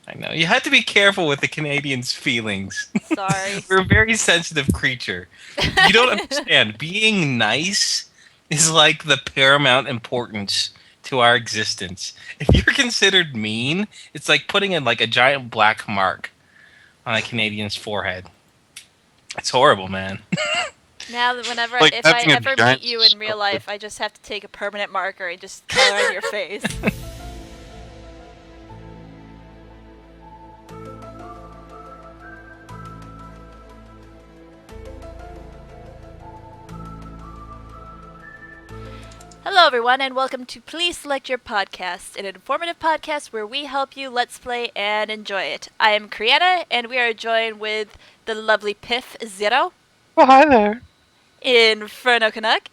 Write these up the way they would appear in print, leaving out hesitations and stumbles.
I know. You had to be careful with the Canadians' feelings. Sorry. We're a very sensitive creature. You don't understand. Being nice is like the paramount importance to our existence. If you're considered mean, it's like putting in like a giant black mark on a Canadian's forehead. It's horrible, man. Now, that whenever Like if I having a ever giant meet you in real life, I just have to take a permanent marker and just color on your face. Hello, everyone, and welcome to Please Select Your Podcast, an informative podcast where we help you let's play and enjoy it. I am Kriana, and we are joined with the lovely Piff Zero, Oh, hi there. Inferno Canuck,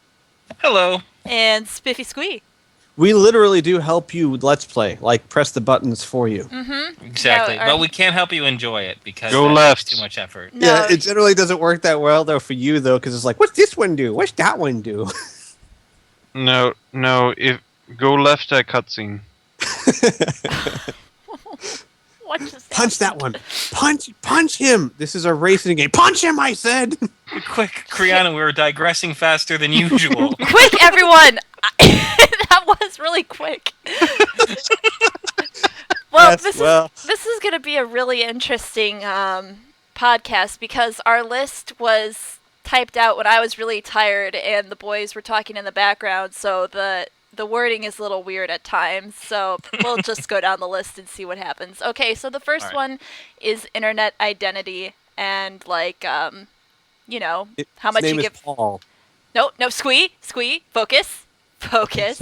Hello. and Spiffy Squee. We literally do help you Let's Play, like press the buttons for you. Mm-hmm. Exactly. No, but we can't help you enjoy it because Go that's left. too much effort. No, Yeah, it generally doesn't work that well, though, for you, though, because it's like, what's this one do? What's that one do? No, if go left at cutscene. what just Punch that one. Punch him. This is a racing game. Punch him, I said. Quick, Kriana, we were digressing faster than usual. Quick, everyone! That was really quick. Well, Yes, this is going to be a really interesting podcast because our list was typed out when I was really tired and the boys were talking in the background, so the wording is a little weird at times. So we'll just go down the list and see what happens. Okay, so the first Alright. one is internet identity and like you know, how His much name you is give. Paul. No, Squee, focus. Focus.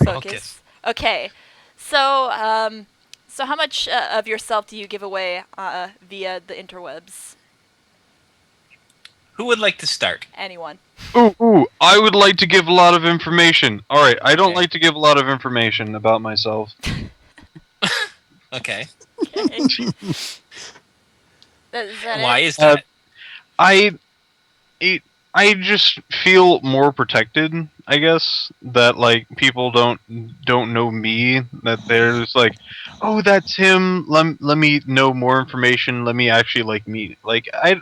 Focus. Okay. So, so how much of yourself do you give away via the interwebs? Who would like to start? Anyone? Ooh, I would like to give a lot of information. Alright, I don't Okay. like to give a lot of information about myself. Okay. Is that Why it? is that? I just feel more protected, I guess, that like people don't know me, that they're just like, oh, that's him, let me know more information, let me actually like meet. Like I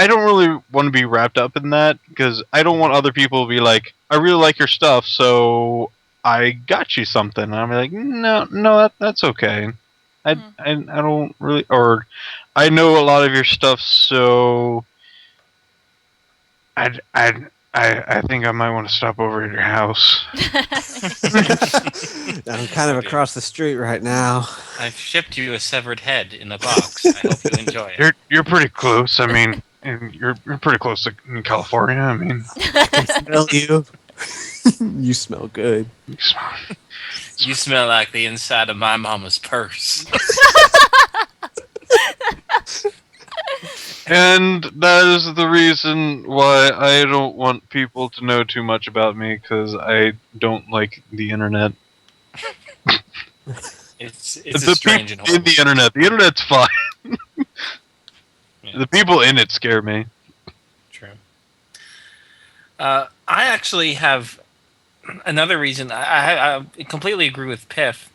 don't really want to be wrapped up in that because I don't want other people to be like, I really like your stuff, so I got you something. And I'm like, no, that's okay. I don't really, or I know a lot of your stuff, so I think I might want to stop over at your house. I'm kind of across the street right now. I've shipped you a severed head in a box. I hope you enjoy it. You're pretty close. I mean, and you're pretty close to in California. I mean, I can smell you. You smell good. You smell like the inside of my mama's purse. and that is the reason why I don't want people to know too much about me because I don't like the internet. It's The a strange and people in horrible. the internet. The internet's fine. Yeah. The people in it scare me. True. I actually have another reason. I completely agree with Piff.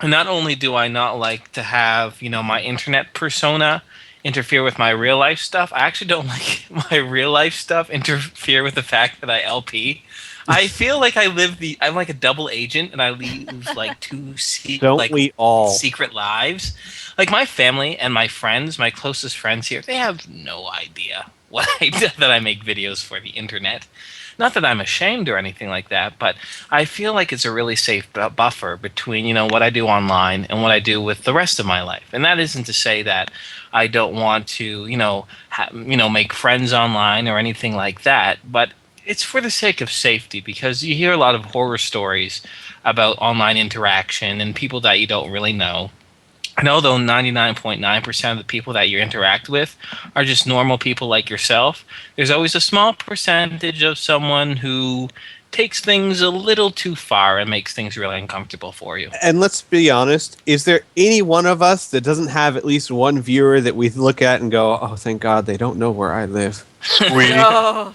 And not only do I not like to have, my internet persona interfere with my real life stuff, I actually don't like my real life stuff interfere with the fact that I LP. I feel like I'm like a double agent and I live like Don't we all? secret lives. Like my family and my friends, my closest friends here, they have no idea that I make videos for the internet. Not that I'm ashamed or anything like that, but I feel like it's a really safe buffer between, what I do online and what I do with the rest of my life. And that isn't to say that I don't want to, make friends online or anything like that, but it's for the sake of safety because you hear a lot of horror stories about online interaction and people that you don't really know. And although 99.9% of the people that you interact with are just normal people like yourself, there's always a small percentage of someone who takes things a little too far and makes things really uncomfortable for you. And let's be honest, is there any one of us that doesn't have at least one viewer that we look at and go, oh, thank God they don't know where I live? Squeak. Oh.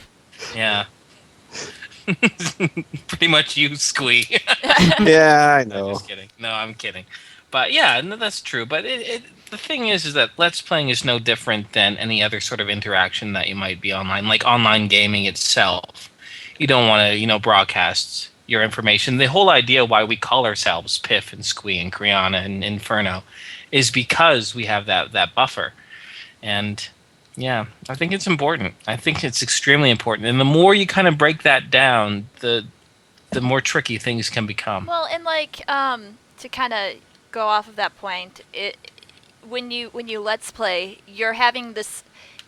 Yeah. Pretty much you, Squee. Yeah, I No, know. just kidding. No, I'm kidding. But yeah, no, that's true. But the thing is that Let's Playing is no different than any other sort of interaction that you might be online, like online gaming itself. You don't want to, broadcast your information. The whole idea why we call ourselves Piff and Squee and Kriana and Inferno is because we have that buffer. And yeah, I think it's important. I think it's extremely important. And the more you kind of break that down, the more tricky things can become. Well, and like to kind of go off of that point, when you let's play, you're having this.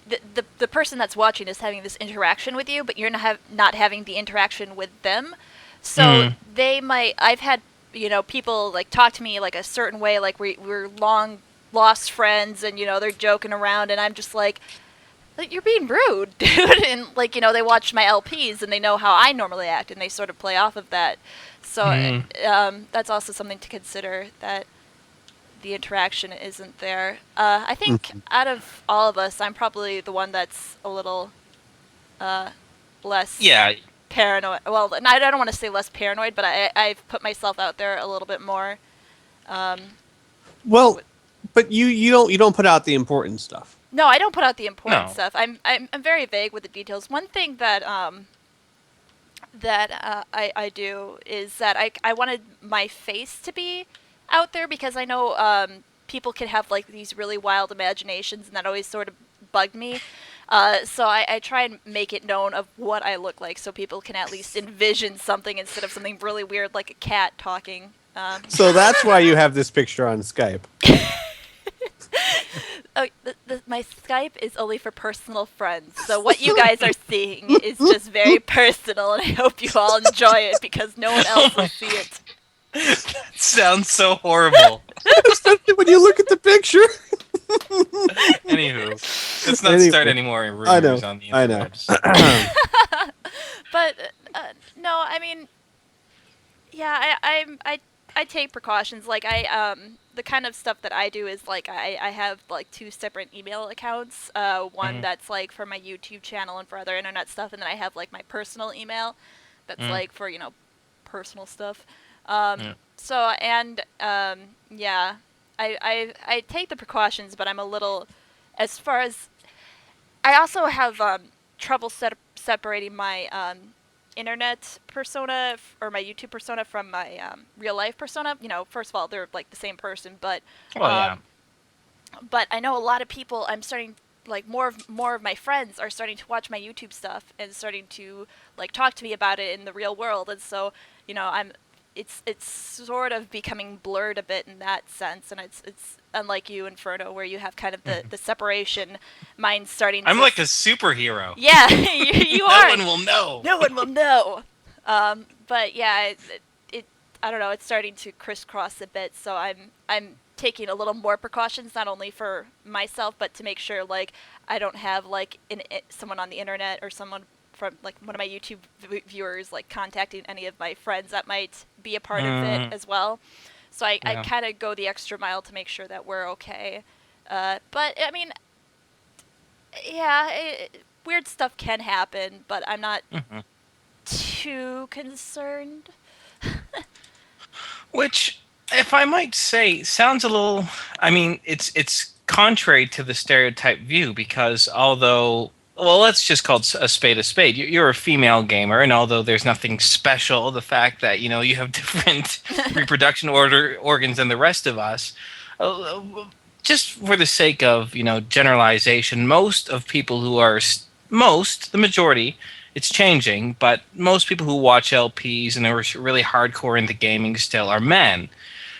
The person that's watching is having this interaction with you, but you're not having the interaction with them. So they might. I've had people like talk to me like a certain way, like we're long lost friends, and they're joking around, and I'm just like, you're being rude, dude. And like they watch my LPs and they know how I normally act, and they sort of play off of that. So that's also something to consider, that the interaction isn't there. I think out of all of us, I'm probably the one that's a little less paranoid. Well, I don't want to say less paranoid, but I've put myself out there a little bit more. Well, but you don't put out the important stuff. No, I don't put out the important No. stuff. I'm very vague with the details. One thing that I do is that I wanted my face to be out there, because I know people can have like these really wild imaginations, and that always sort of bugged me. So I try and make it known of what I look like, so people can at least envision something instead of something really weird like a cat talking. So that's why you have this picture on Skype. Oh, my Skype is only for personal friends, so what you guys are seeing is just very personal, and I hope you all enjoy it, because no one else will see it. That sounds so horrible. Especially when you look at the picture. Anywho, let's not start any more rumors on the interwebs. But no, I mean, yeah, I take precautions. Like the kind of stuff that I do is like I have like 2 separate email accounts. One that's like for my YouTube channel and for other internet stuff, and then I have like my personal email that's like for personal stuff. So and yeah, I take the precautions, but I'm a little, as far as, I also have trouble separating my internet persona or my YouTube persona from my real life persona. First of all, they're like the same person, but but I know a lot of people. I'm starting, like, more of my friends are starting to watch my YouTube stuff and starting to like talk to me about it in the real world, and so it's sort of becoming blurred a bit in that sense, and it's unlike you, Inferno, where you have kind of the separation. Mine's starting to... I'm like a superhero. Yeah, you are. No one will know. No one will know. But yeah, it I don't know, it's starting to crisscross a bit, so I'm taking a little more precautions, not only for myself, but to make sure like I don't have like someone on the internet or someone from like one of my YouTube viewers like contacting any of my friends that might be a part of it as well. So I kind of go the extra mile to make sure that we're okay. But I mean, yeah, weird stuff can happen, but I'm not too concerned. Which, if I might say, sounds a little... I mean, it's contrary to the stereotype view, because although... Well, let's just call a spade a spade. You're a female gamer, and although there's nothing special, the fact that, you have different reproduction organs than the rest of us, just for the sake of, generalization, most of people who are... the majority... It's changing, but most people who watch LPs and are really hardcore into gaming still are men.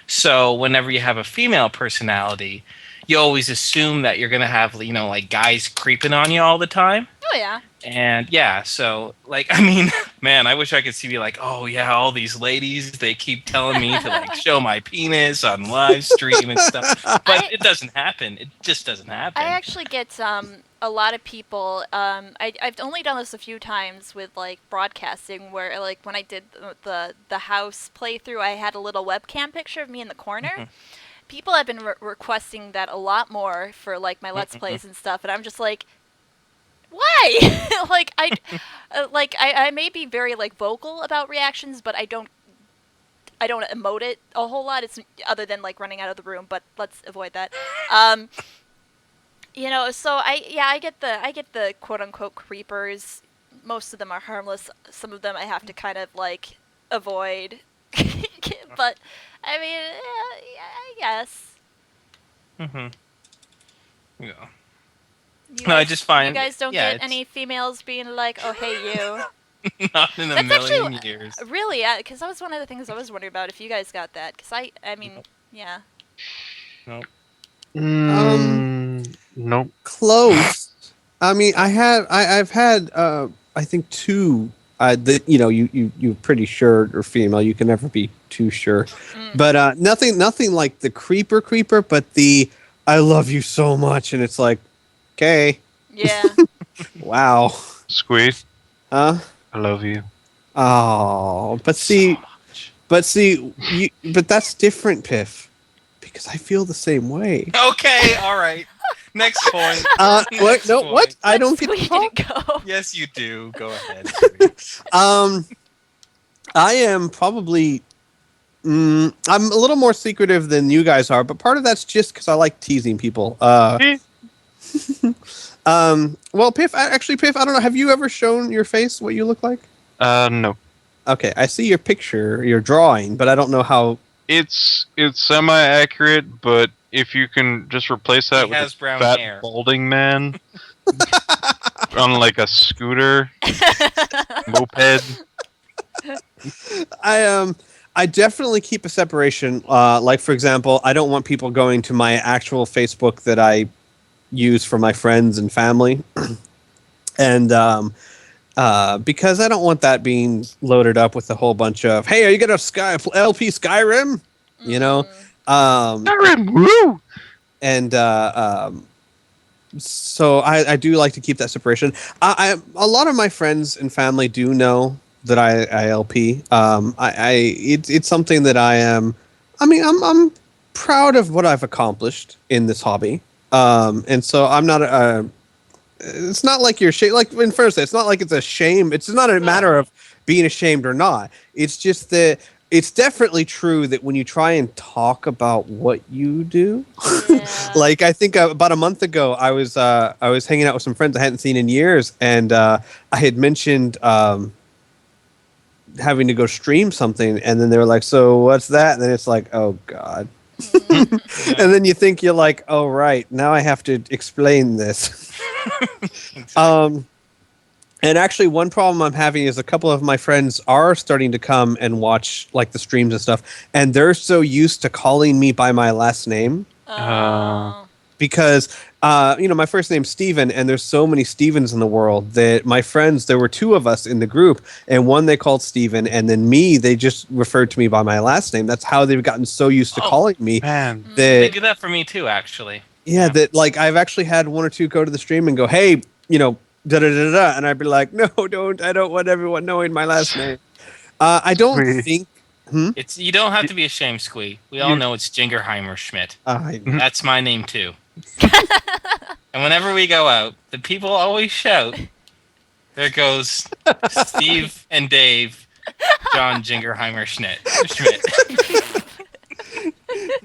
So whenever you have a female personality, you always assume that you're going to have, like guys creeping on you all the time. Oh, yeah. And yeah, so like, I mean, man, I wish I could see me like, oh yeah, all these ladies, they keep telling me to like show my penis on live stream and stuff. But it doesn't happen. It just doesn't happen. I actually get a lot of people. I've only done this a few times with like broadcasting, where like when I did the house playthrough, I had a little webcam picture of me in the corner. People have been requesting that a lot more for like my Let's Plays and stuff, and I'm just like, why? like I may be very like vocal about reactions, but I don't I don't emote it a whole lot. It's other than like running out of the room, but let's avoid that. So I get the quote unquote creepers. Most of them are harmless. Some of them I have to kind of like avoid. But I mean, yeah, I guess. Yeah. You No, I guys- just find you guys don't yeah, get any females being like, "Oh, hey, you." not in a That's million actually years. really, because that was one of the things I was wondering about if you guys got that. Because I mean, yeah. Nope. Nope. Close. I mean, I've had I think two that you're pretty sure are female. You can never be too sure. But nothing like the creeper, but the I love you so much, and it's like, okay, Yeah. wow, Squeeze. huh? I love you. Oh, but So see, much. but that's different, Piff, because I feel the same way. Okay, all right. Next point. What? Next No, point. what? I Let don't get to Squee talk. go. Yes, you do. Go ahead. I am probably. I'm a little more secretive than you guys are, but part of that's just because I like teasing people. Well, Piff, Piff, I don't know. Have you ever shown your face, what you look like? No. Okay, I see your picture, your drawing, but I don't know how. It's semi-accurate, but if you can just replace that He with has a brown fat hair. balding man on like a scooter, moped. I definitely keep a separation. Like for example, I don't want people going to my actual Facebook that I use for my friends and family, and because I don't want that being loaded up with a whole bunch of "Hey, are you gonna LP Skyrim?" You know, Woo! and so I do like to keep that separation. A lot of my friends and family do know that I LP. It's something that I am. I mean, I'm proud of what I've accomplished in this hobby. And so I'm not it's not like you're like in first, it's not like it's a shame. It's not a matter of being ashamed or not. It's just that it's definitely true that when you try and talk about what you do, Yeah. like I think about a month ago, I was hanging out with some friends I hadn't seen in years, and I had mentioned having to go stream something, and then they were like, "So what's that?" And then it's like, "Oh God." And then you think you're like, "Oh right, now I have to explain this." And actually, one problem I'm having is a couple of my friends are starting to come and watch like the streams and stuff, and they're so used to calling me by my last name because my first name's Steven, and there's so many Stevens in the world that my friends, there were two of us in the group, and one they called Steven, and then me, they just referred to me by my last name. That's how they've gotten so used to calling me. Man. They That do that for me too, actually. yeah, that like I've actually had one or two go to the stream and go, "Hey, da da da da," and I'd be like, "No, don't. I don't want everyone knowing my last name." I don't Sweet. think. It's you don't have to be ashamed, Squee. We all know it's Jingerheimer Schmidt. That's my name too. And whenever we go out, the people always shout, "There goes Steve and Dave, John Jingerheimer Schmidt."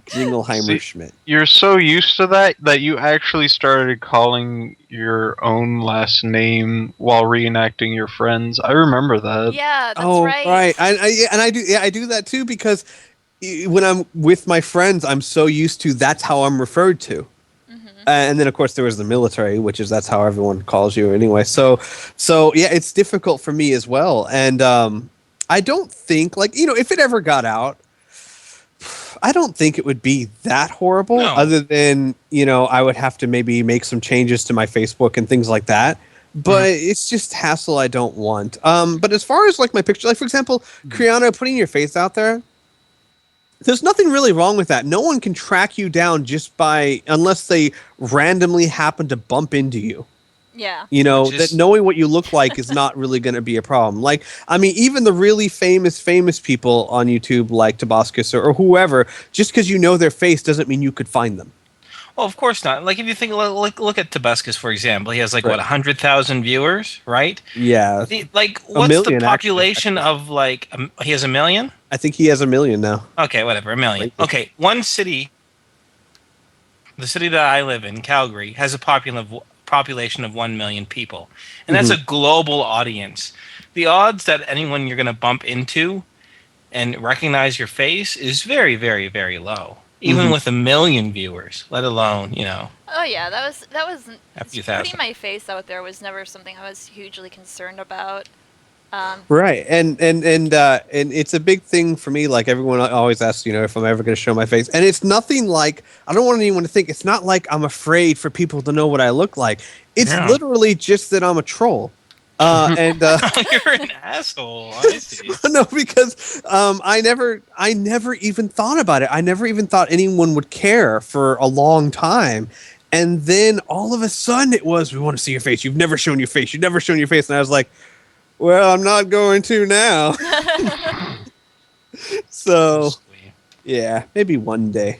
Jingleheimer See- Schmidt. You're so used to that you actually started calling your own last name while reenacting your friends. I remember that. Yeah, that's Oh, right. right. I do that too because when I'm with my friends, I'm so used to that's how I'm referred to. And then of course there was the military, which is that's how everyone calls you anyway. So yeah, it's difficult for me as well. And I don't think if it ever got out, I don't think it would be that horrible. No. Other than I would have to maybe make some changes to my Facebook and things like that. But it's just hassle I don't want. But as far as like my picture, like for example, Kriana, putting your face out there, there's nothing really wrong with that. No one can track you down unless they randomly happen to bump into you. Yeah. That knowing what you look like is not really going to be a problem. Like, I mean, even the really famous people on YouTube, like Tabascus or whoever, just because you know their face doesn't mean you could find them. Well, of course not. Like if you think, look at Tobuscus for example. He has like what Right. 100,000 viewers, right? Yeah, Like a what's the million actually. population of like? He has a million. I think he has a million now. Okay, whatever, a million. Crazy. Okay, one city, the city that I live in, Calgary, has a population of 1 million people, and that's Mhm. a global audience. The odds that anyone you're going to bump into and recognize your face is very, very, very low. Even Mhm. with 1 million viewers, let alone Oh yeah, that was a few putting thousand. my face out there was never something I was hugely concerned about. Um, Right, and it's a big thing for me. Like everyone always asks, if I'm ever going to show my face, and it's nothing like I don't want anyone to think it's not like I'm afraid for people to know what I look like. It's Yeah. literally just that I'm a troll, and You're an asshole. I see. no, because I never even thought about it. I never even thought anyone would care for a long time. And then all of a sudden it was, we want to see your face. You've never shown your face. You've never shown your face. And I was like, well, I'm not going to now. So, yeah, maybe one day.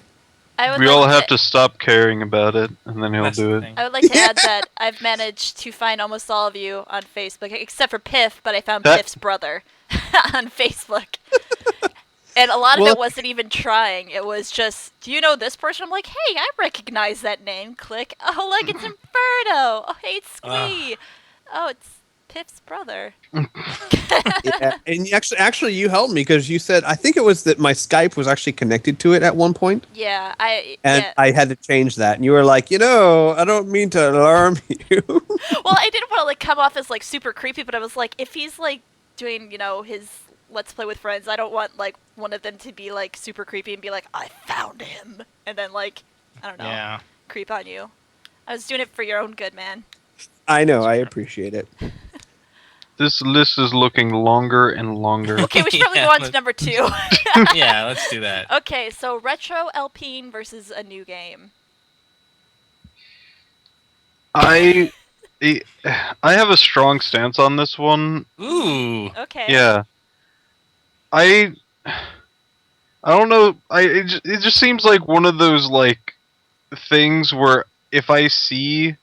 I would We like all to, have to stop caring about it, and then he'll That's do the it. thing. I would like to add that I've managed to find almost all of you on Facebook, except for Piff, but I found That- Piff's brother on Facebook. And a lot of Well- it wasn't even trying. It was just, do you know this person? I'm like, hey, I recognize that name. Click. Oh, look, it's Inferno. Oh, hey, it's Squee. Oh, it's Piff's brother. Yeah. And actually, you helped me because you said, I think it was that my Skype was actually connected to it at one point, Yeah, and yeah. I had to change that. And you were like, I don't mean to alarm you. Well, I didn't want to like come off as like super creepy, but I was like, if he's like doing, his Let's Play with friends, I don't want like one of them to be like super creepy and be like, I found him, and then like, I don't know, Yeah. creep on you. I was doing it for your own good, man. I know, I appreciate it. This list is looking longer and longer. Okay, we should probably Yeah, go on to let's- number 2. Yeah, let's do that. Okay, so retro LPing versus a new game. I have a strong stance on this one. Ooh. Okay. Yeah. I don't know. It just seems like one of those like things where if I see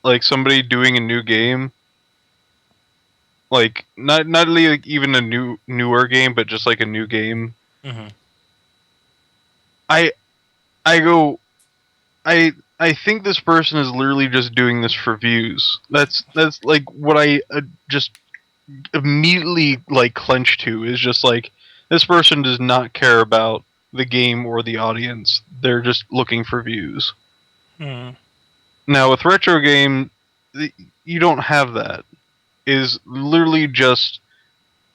like somebody doing a new game, like not like even a newer game, but just like a new game, Hmm. I go, I think this person is literally just doing this for views. That's like what I just immediately like clench to is just like this person does not care about the game or the audience. They're just looking for views. Hmm. Now with retro game, you don't have that. Is literally just,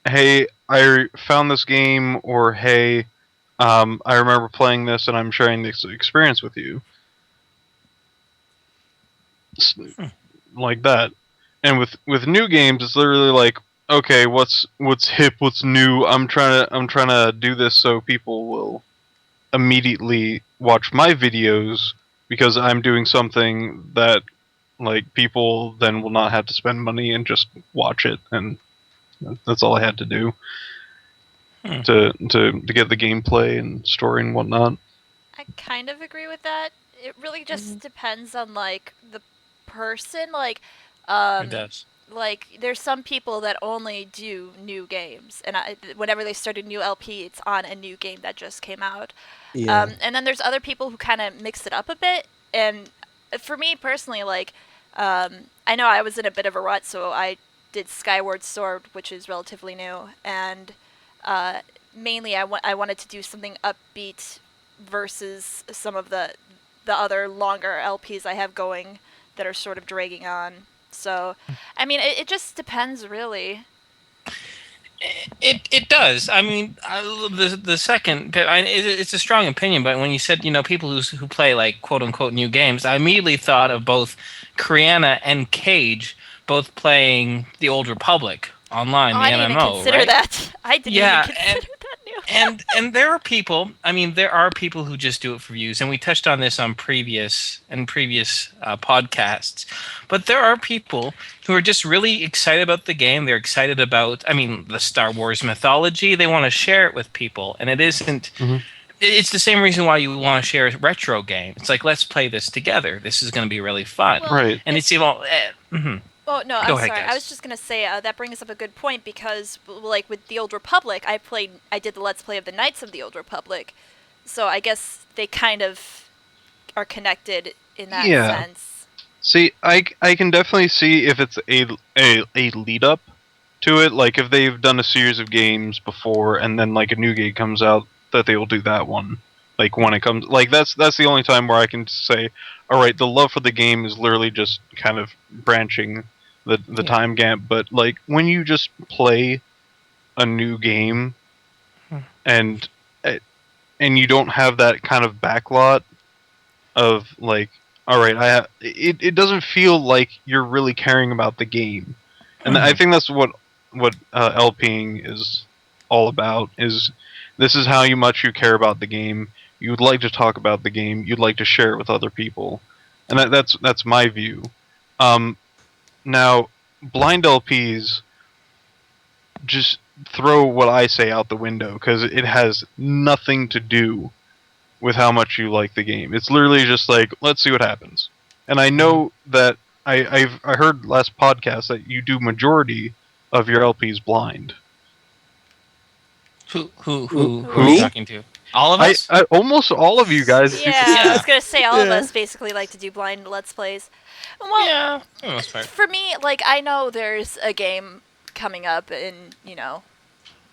hey, I found this game, or hey, I remember playing this and I'm sharing this experience with you. Like that. And with new games, it's literally like, okay, what's hip, what's new? I'm trying to do this so people will immediately watch my videos because I'm doing something that like people then will not have to spend money and just watch it, and that's all I had to do to get the gameplay and story and whatnot. I kind of agree with that. It really just depends on like the person. Like, It does. like there's some people that only do new games, and whenever they start a new LP, it's on a new game that just came out. Yeah. And then there's other people who kind of mix it up a bit. And for me personally, like, I know I was in a bit of a rut, so I did Skyward Sword, which is relatively new, and mainly I wanted to do something upbeat versus some of the other longer LPs I have going that are sort of dragging on. So, I mean, it just depends, really. It does. I mean, the second, it's a strong opinion, but when you said people who play like quote unquote new games, I immediately thought of both Kriana and Cage both playing the Old Republic online, Oh, the I didn't MMO, even consider right? that. I didn't Yeah, even consider that new. and there are people. I mean, there are people who just do it for views, and we touched on this on previous podcasts. But there are people who are just really excited about the game. They're excited about, I mean, the Star Wars mythology. They want to share it with people, and it isn't. Mhm. it's the same reason why you want to share a retro game. It's like, let's play this together. This is going to be really fun. Well, Right. And it's even. Oh no, Go I'm ahead, sorry. guys. I was just gonna say that brings up a good point because, like with the Old Republic, I did the Let's Play of the Knights of the Old Republic, so I guess they kind of are connected in that Yeah. sense. See, I can definitely see if it's a lead up to it, like if they've done a series of games before and then like a new game comes out, that they will do that one. Like when it comes, like that's the only time where I can say, all right, the love for the game is literally just kind of branching the Yeah. time gap. But like when you just play a new game and and you don't have that kind of backlot of like, all right, it doesn't feel like you're really caring about the game, and I think that's what LPing is all about. Is this is how much you care about the game? You would like to talk about the game. You'd like to share it with other people, and that's my view. Now, blind LPs just throw what I say out the window because it has nothing to do with how much you like the game. It's literally just like, let's see what happens. And I know that I heard last podcast that you do majority of your LPs blind. Who are Me? you talking to? All of us? I almost all of you guys. Yeah, I was gonna say all of us basically like to do blind Let's Plays. Well, Yeah, for the most part. for me, like I know there's a game coming up in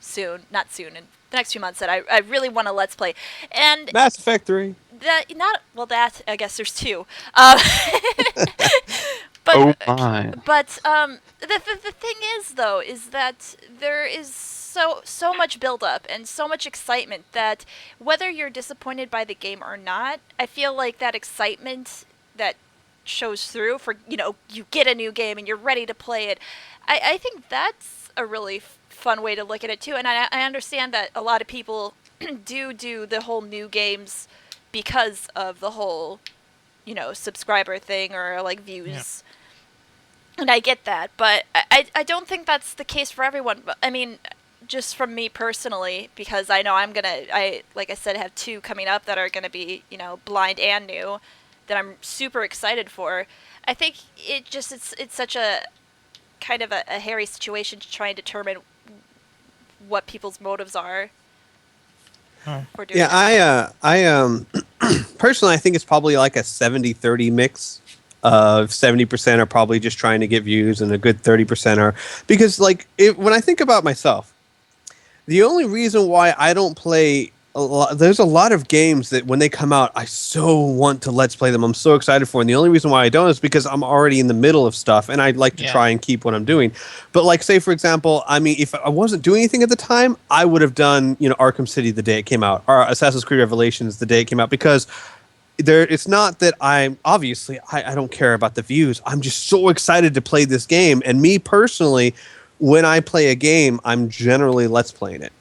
soon, not soon, in the next few months that I really want to Let's Play, and Mass Effect 3. that I guess there's two. But Oh my! the thing is though is that there is so much build up and so much excitement that whether you're disappointed by the game or not, I feel like that excitement that shows through for you get a new game and you're ready to play it. I think that's a really fun way to look at it too, and I understand that a lot of people do the whole new games because of the whole subscriber thing or like views. And I get that, but I don't think that's the case for everyone. But I mean, just from me personally, because I know like I said, have two coming up that are gonna be blind and new, that I'm super excited for. I think it's such a kind of a hairy situation to try and determine what people's motives are for doing that. I personally I think it's probably like a 70-30 mix of 70% are probably just trying to get views and a good 30% are because like when I think about myself, the only reason why I don't play there's a lot of games that when they come out I so want to Let's Play them. I'm so excited for, and the only reason why I don't is because I'm already in the middle of stuff and I'd like to try and keep what I'm doing. But like say for example, I mean if I wasn't doing anything at the time, I would have done Arkham City the day it came out or Assassin's Creed Revelations the day it came out because it's not that I don't care about the views. I'm just so excited to play this game. And me personally, when I play a game, I'm generally Let's Playing it.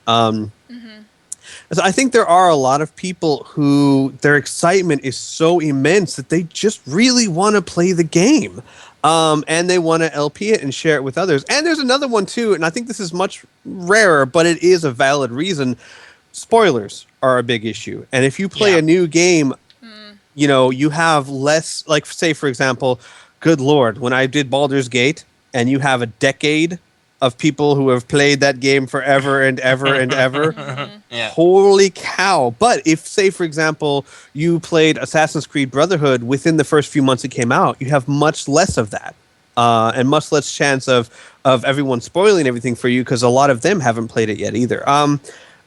So I think there are a lot of people who their excitement is so immense that they just really want to play the game. And they want to LP it and share it with others. And there's another one too, and I think this is much rarer, but it is a valid reason. Spoilers are a big issue. And if you play a new game, you have less, like, say, for example, good Lord, when I did Baldur's Gate, and you have a decade of people who have played that game forever and ever and ever, holy cow. But if, say, for example, you played Assassin's Creed Brotherhood within the first few months it came out, you have much less of that. And much less chance of everyone spoiling everything for you because a lot of them haven't played it yet either.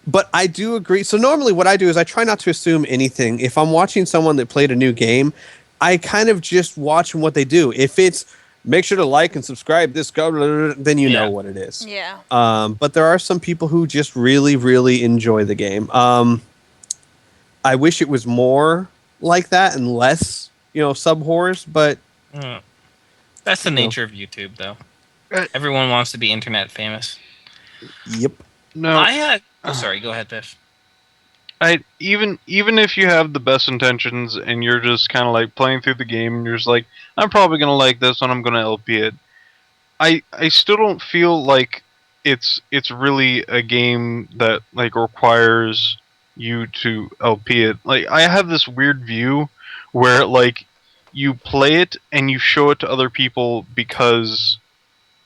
But I do agree. So normally what I do is I try not to assume anything. If I'm watching someone that played a new game, I kind of just watch what they do. If it's make sure to like and subscribe this, then you know what it is. Yeah. But there are some people who just really, really enjoy the game. I wish it was more like that and less, sub whores, but that's the nature of YouTube, though. Everyone wants to be internet famous. Yep. No. Sorry, go ahead, Biff. Even if you have the best intentions and you're just kind of like playing through the game and you're just like, I'm probably gonna like this one, I'm gonna LP it. I still don't feel like it's really a game that like requires you to LP it. Like I have this weird view where like you play it and you show it to other people because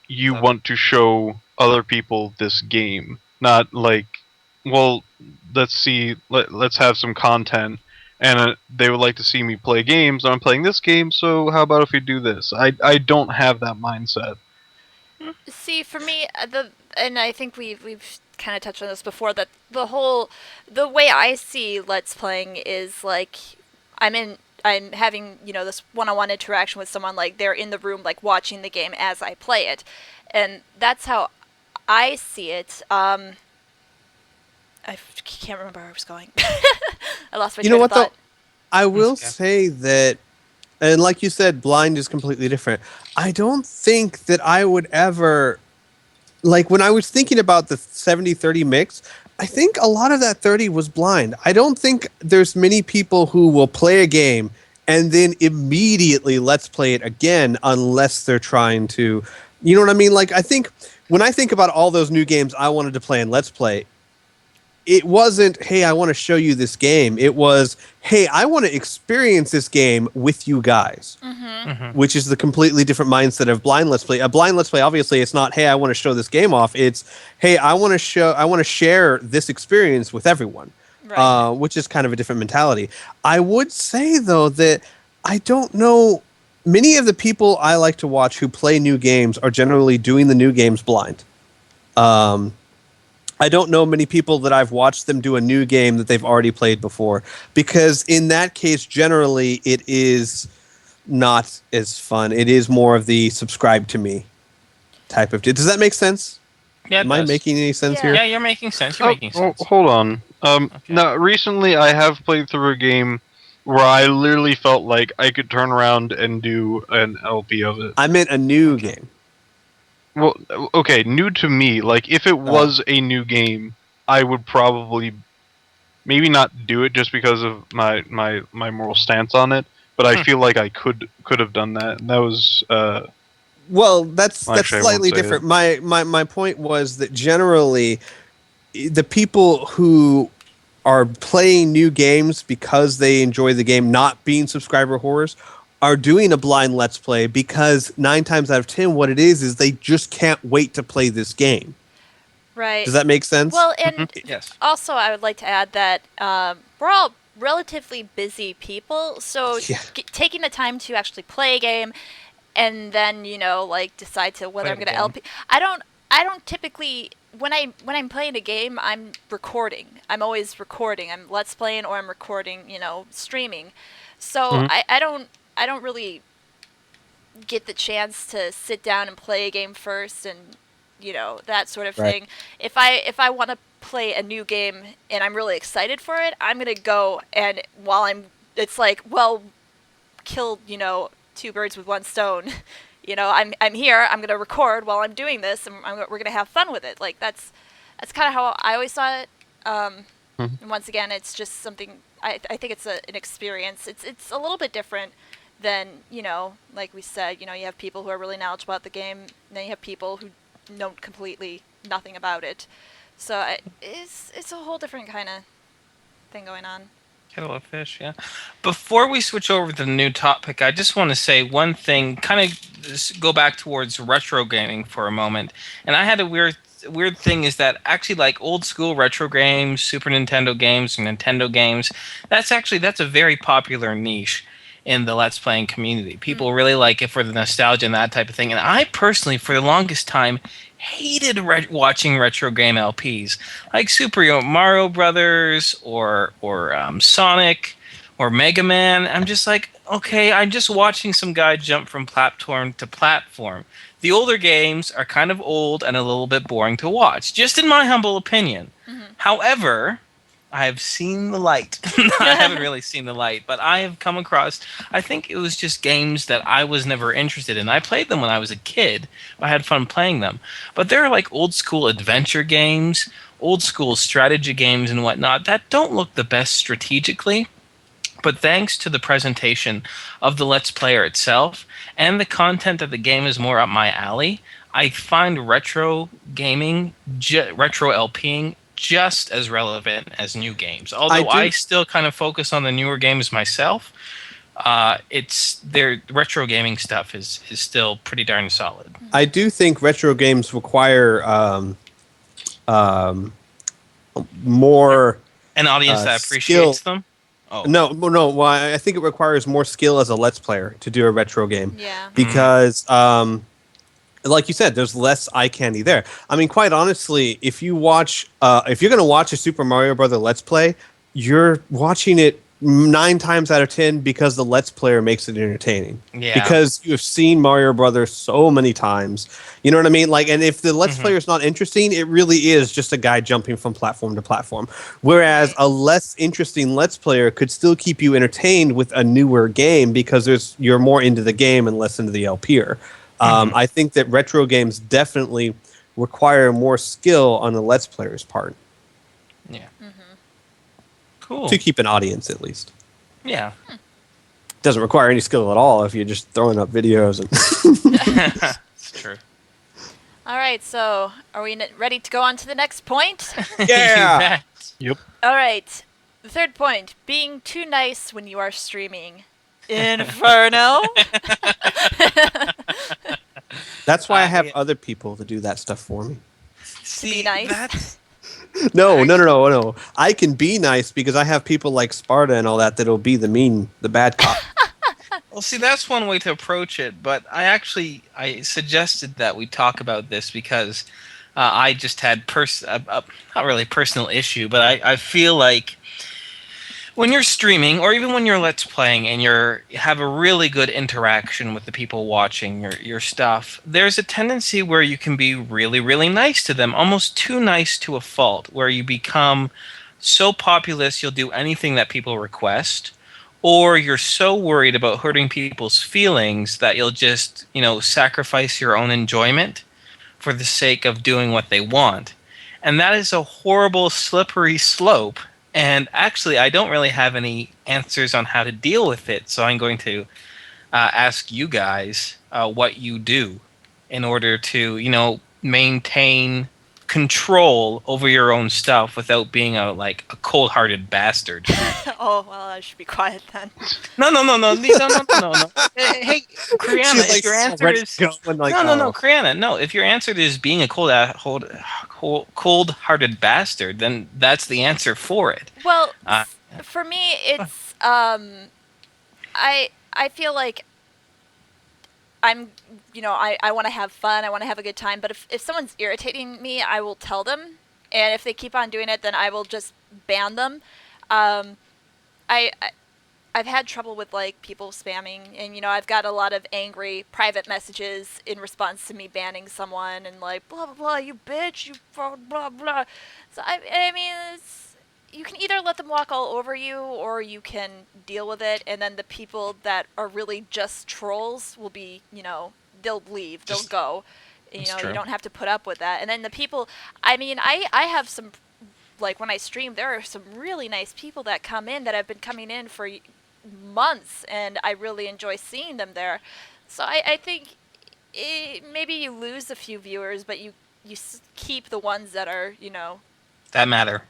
you Love it. want to show other people this game, not like, well, let's have some content, and they would like to see me play games. And I'm playing this game, so how about if we do this? I don't have that mindset. See, for me, and I think we've kind of touched on this before, that the way I see Let's Playing is like I'm having, this one-on-one interaction with someone, like they're in the room like watching the game as I play it, and that's how I see it. Can't remember where I was going. I lost my You know train of what though? thought. I will Okay. say that, and like you said, blind is completely different. I don't think that I would ever, like when I was thinking about the 70-30 mix, I think a lot of that 30 was blind. I don't think there's many people who will play a game and then immediately let's play it again unless they're trying to, you know what I mean? Like I think when I think about all those new games I wanted to play in Let's Play, it wasn't, hey, I want to show you this game. It was, hey, I want to experience this game with you guys, Mm-hmm. which is the completely different mindset of blind Let's Play. A blind Let's Play, obviously, it's not, hey, I want to show this game off. It's, hey, I want to share this experience with everyone, Right. which is kind of a different mentality. I would say, though, that I don't know. Many of the people I like to watch who play new games are generally doing the new games blind. I don't know many people that I've watched them do a new game that they've already played before, because in that case, generally, it is not as fun. It is more of the subscribe to me type of. Does that make sense? Yeah, it Am I does. making any sense Yeah. Yeah, here? you're making sense. You're Oh, making sense. hold on. Okay. Now recently I have played through a game where I literally felt like I could turn around and do an LP of it. I meant a new Okay. game. Well, okay, new to me. Like, if it Oh. was a new game, I would probably maybe not do it just because of my moral stance on it. But I feel like I could have done that. And that was Well, that's actually I won't slightly say different. My point was that generally, the people who are playing new games because they enjoy the game, not being subscriber whores, are doing a blind let's play because 9 times out of 10 what it is they just can't wait to play this game. Right. Does that make sense? Well, and Yes. also I would like to add that we're all relatively busy people, so Yeah. taking the time to actually play a game and then like decide to whether Play I'm the going to game. LP. I don't typically, when I'm playing a game, I'm recording. I'm always recording. I'm let's playing or I'm recording, streaming. So Mhm. I don't really get the chance to sit down and play a game first and that sort of Right. thing. If I want to play a new game and I'm really excited for it, I'm going to go, and it's like, well, kill, two birds with one stone. I'm here. I'm gonna record while I'm doing this, and we're gonna have fun with it. Like that's kind of how I always saw it. Mhm. And once again, it's just something. I think it's an experience. It's a little bit different than like we said. You have people who are really knowledgeable about the game, and then you have people who know completely nothing about it. So it's a whole different kind of thing going on. Kettle of fish, yeah. Before we switch over to the new topic, I just want to say one thing, kind of go back towards retro gaming for a moment. And I had a weird thing is that actually like old school retro games, Super Nintendo games, and Nintendo games, that's a very popular niche in the Let's Playing community. People really like it for the nostalgia and that type of thing. And I personally, for the longest time, hated watching retro game LPs like Super Mario Brothers or Sonic or Mega Man. I'm just like, okay, I'm just watching some guy jump from platform to platform. The older games are kind of old and a little bit boring to watch, just in my humble opinion. However, I have seen the light. I haven't really seen the light, but I have come across, I think it was just games that I was never interested in. I played them when I was a kid. I had fun playing them. But there are like old school adventure games, old school strategy games and whatnot that don't look the best strategically. But thanks to the presentation of the Let's Player itself and the content that the game is more up my alley, I find retro gaming, retro LPing just as relevant as new games. I Although I do. still kind of focus on the newer games myself, it's their retro gaming stuff is still pretty darn solid. I do think retro games require um, more An audience that skill. appreciates them. Oh, No. Well, I think it requires more skill as a let's player to do a retro game Yeah. because, like you said, there's less eye candy there. I mean, quite honestly, if you're going to watch a Super Mario Brother Let's Play, you're watching it 9 times out of 10 because the Let's Player makes it entertaining. yeah. Because you have seen Mario Brothers so many times. You know what I mean? Like, and if the Let's Player is not interesting, it really is just a guy jumping from platform to platform. Whereas a less interesting Let's Player could still keep you entertained with a newer game because you're more into the game and less into the LPer. I think that retro games definitely require more skill on the Let's Player's part Yeah. Cool. to keep an audience, at least. Yeah. Doesn't require any skill at all if you're just throwing up videos. It's true. All right, so are we ready to go on to the next point? Yeah. You bet. Yep. All right. The third point, being too nice when you are streaming. Inferno. That's why I have yeah. other people to do that stuff for me. See, nice. that's No. I can be nice because I have people like Sparta and all that that'll be the bad cop. well. See, that's one way to approach it. But I suggested that we talk about this because I just had not really a personal issue, but I feel like when you're streaming or even when you're let's playing and you have a really good interaction with the people watching your stuff, there's a tendency where you can be really, really nice to them, almost too nice to a fault, where you become so populist you'll do anything that people request, or you're so worried about hurting people's feelings that you'll just, sacrifice your own enjoyment for the sake of doing what they want. And that is a horrible, slippery slope. And actually, I don't really have any answers on how to deal with it. So I'm going to ask you guys what you do in order to, maintain control over your own stuff without being a cold-hearted bastard. Oh, well, I should be quiet then. No. Hey, Kriana, if your answer is no, Kriana, no. If your answer is being a cold-hearted bastard, then that's the answer for it. Well, for me, it's I feel like I'm, I want to have fun. I want to have a good time. But if someone's irritating me, I will tell them. And if they keep on doing it, then I will just ban them. I've had trouble with people spamming, and I've got a lot of angry private messages in response to me banning someone, and blah blah blah, you bitch, you blah blah blah. So I mean, you can either let them walk all over you, or you can deal with it, and then the people that are really just trolls will be, they'll leave, they'll go. You don't have to put up with that. And then the people, I mean, I have some, when I stream, there are some really nice people that come in that have been coming in for months, and I really enjoy seeing them there. So I think maybe you lose a few viewers, but you keep the ones that are, that matter.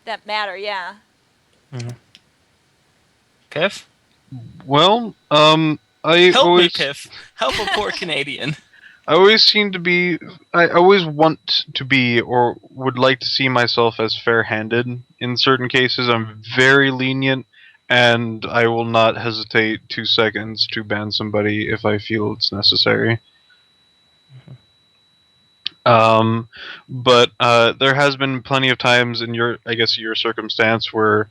Yeah. Piff? Well, Help me, Piff. Help a poor Canadian. I always want to be or would like to see myself as fair-handed. In certain cases, I'm very lenient, and I will not hesitate 2 seconds to ban somebody if I feel it's necessary. But there has been plenty of times in your circumstance where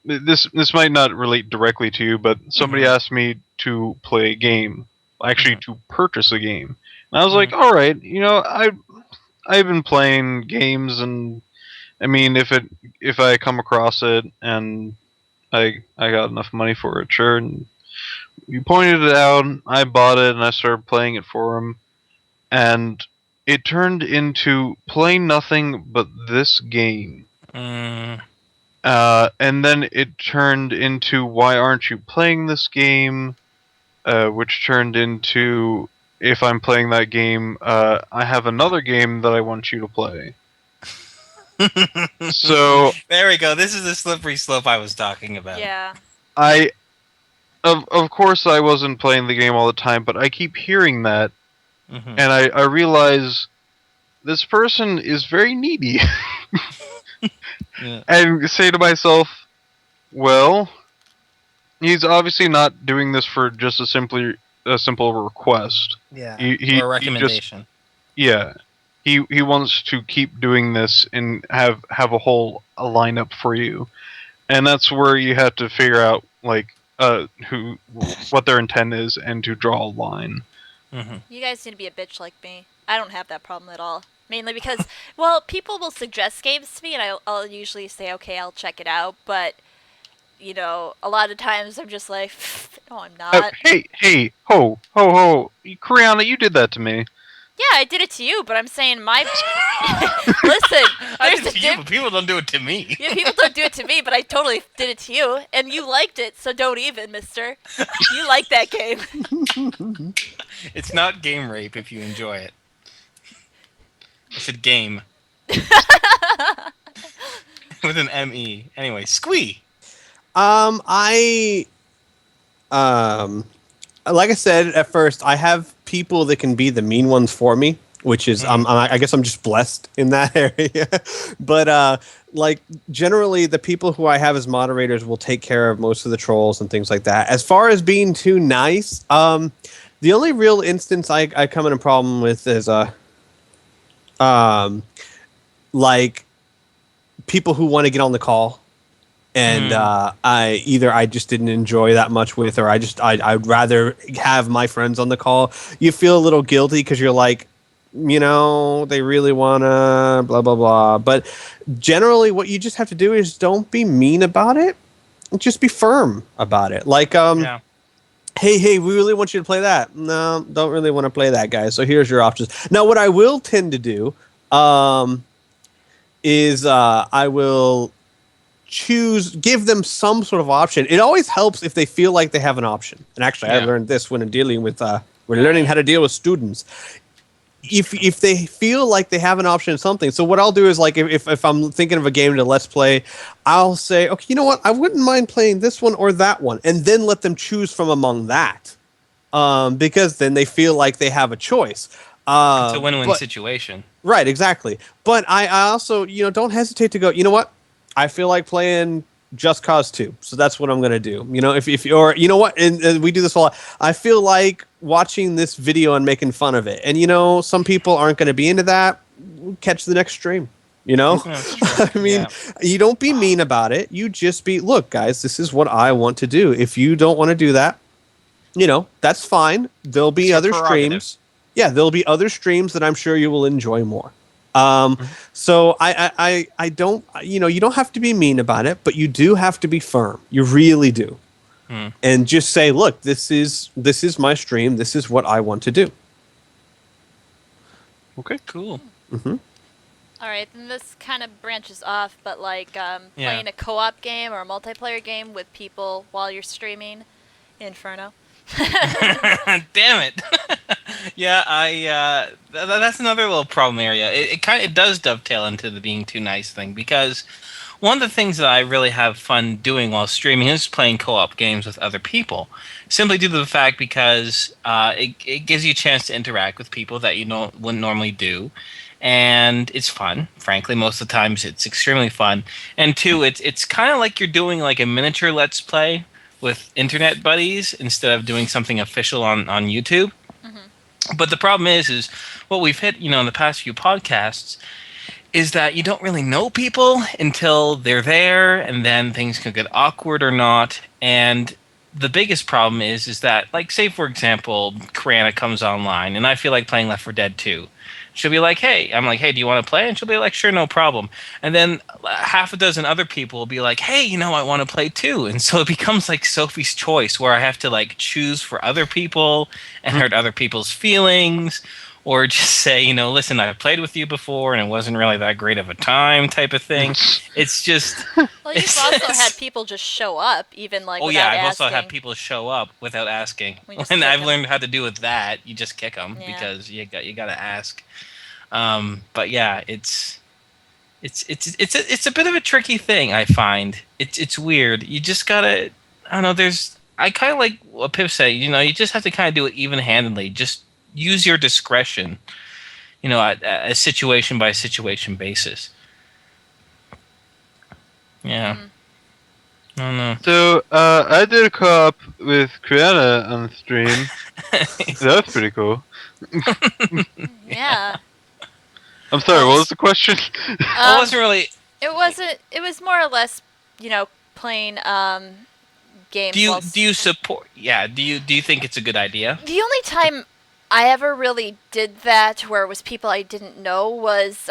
this might not relate directly to you, but somebody asked me to play a game, actually to purchase a game, and I was like, all right, I've been playing games, and I mean, if I come across it and I got enough money for it, sure. And you pointed it out, I bought it, and I started playing it for him, and it turned into play nothing but this game. And then it turned into why aren't you playing this game? Which turned into if I'm playing that game, I have another game that I want you to play. So There we go. This is the slippery slope I was talking about. Yeah. I, of course, I wasn't playing the game all the time, but I keep hearing that, Hmm. and I realize this person is very needy, Yeah. and say to myself, well, he's obviously not doing this for just a simple request. Yeah. He Or he, a he just recommendation. yeah. He wants to keep doing this and have a lineup for you, and that's where you have to figure out like who what their intent is and to draw a line. Hmm. You guys need to be a bitch like me. I don't have that problem at all. Mainly because, well, people will suggest games to me, and I'll usually say, okay, I'll check it out. But a lot of times I'm just like, no, I'm not. Hey, ho, Kriana, you did that to me. Yeah, I did it to you, but I'm saying my. Listen, I there's did a it to you, diff. but people don't do it to me. Yeah, people don't do it to me, but I totally did it to you, and you liked it, so don't even, mister. You like that game. It's not game rape if you enjoy it. I said game with an M-E. Anyway, squee. I like I said at first, I have people that can be the mean ones for me, which is I guess I'm just blessed in that area. But like generally, the people who I have as moderators will take care of most of the trolls and things like that. As far as being too nice, the only real instance I come in a problem with is um, like people who want to get on the call. And I just didn't enjoy that much with, or I'd rather have my friends on the call. You feel a little guilty because you're like, they really wanna blah blah blah. But generally, what you just have to do is don't be mean about it. Just be firm about it. Like, Yeah. hey, we really want you to play that. No, don't really want to play that, guys. So here's your options. Now, what I will tend to do, is I will give them some sort of option. It always helps if they feel like they have an option. And actually, I Yeah. learned this when dealing with we're learning how to deal with students. If they feel like they have an option in something, so what I'll do is like if I'm thinking of a game to let's play, I'll say, okay, you know what, I wouldn't mind playing this one or that one, and then let them choose from among that, because then they feel like they have a choice. It's a win-win But situation. right, exactly. But I also, don't hesitate to go, you know what? I feel like playing Just Cause 2. So that's what I'm going to do. If or you know what? And we do this a lot. I feel like watching this video and making fun of it. And, some people aren't going to be into that. Catch the next stream. I mean, Yeah. you don't be mean about it. You just be, look, guys, this is what I want to do. If you don't want to do that, that's fine. There'll be It's your other prerogative. streams. Yeah, there'll be other streams that I'm sure you will enjoy more. So I don't, you don't have to be mean about it, but you do have to be firm. You really do. And just say, look, this is my stream. This is what I want to do. Okay. Cool. All right, then this kind of branches off, but like playing a co-op game or a multiplayer game with people while you're streaming, Inferno. Damn it. Yeah, that's another little problem area. It does dovetail into the being too nice thing, because one of the things that I really have fun doing while streaming is playing co-op games with other people. Simply due to the fact because it gives you a chance to interact with people that you wouldn't normally do. And it's fun. Frankly, most of the times it's extremely fun. And two, it's kind of like you're doing like a miniature Let's Play with internet buddies instead of doing something official on YouTube. But the problem is what we've hit, in the past few podcasts, is that you don't really know people until they're there, and then things can get awkward or not. And the biggest problem is that, like, say for example, Karana comes online, and I feel like playing Left 4 Dead 2. She'll be like, hey, I'm like, hey, do you want to play? And she'll be like, sure, no problem. And then half a dozen other people will be like, hey, I want to play too. And so it becomes like Sophie's Choice, where I have to like choose for other people and hurt other people's feelings, or just say, listen, I've played with you before and it wasn't really that great of a time type of thing. It's just... Well, you've also had people just show up, even like Oh without yeah, I've asking. also had people show up without asking, We just and kick I've 'em. learned how to do with that. You just kick them Yeah. because you got to ask. But yeah, it's it's a bit of a tricky thing. I find it's weird. You just gotta. I don't know. I kind of like what Pip said. You just have to kind of do it even-handedly. Just use your discretion. At a situation by situation basis. Yeah. I don't know. So, I did a co-op with Kriana on the stream. That's pretty cool. Yeah. I'm sorry, what was the question? It wasn't really. It wasn't. It was more or less, playing games. Do you support? Yeah. Do you think it's a good idea? The only time I ever really did that, where it was people I didn't know, was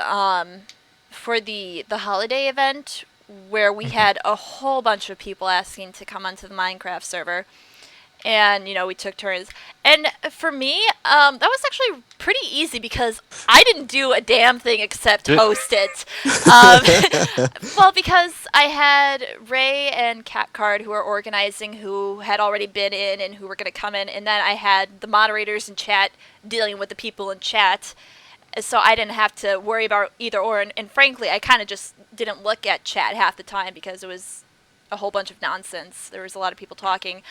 for the holiday event, where we had a whole bunch of people asking to come onto the Minecraft server. And, we took turns. And for me, that was actually pretty easy because I didn't do a damn thing except host it. Well, because I had Ray and Catcard who were organizing, who had already been in and who were going to come in. And then I had the moderators in chat dealing with the people in chat. So I didn't have to worry about either or. And frankly, I kind of just didn't look at chat half the time because it was a whole bunch of nonsense. There was a lot of people talking.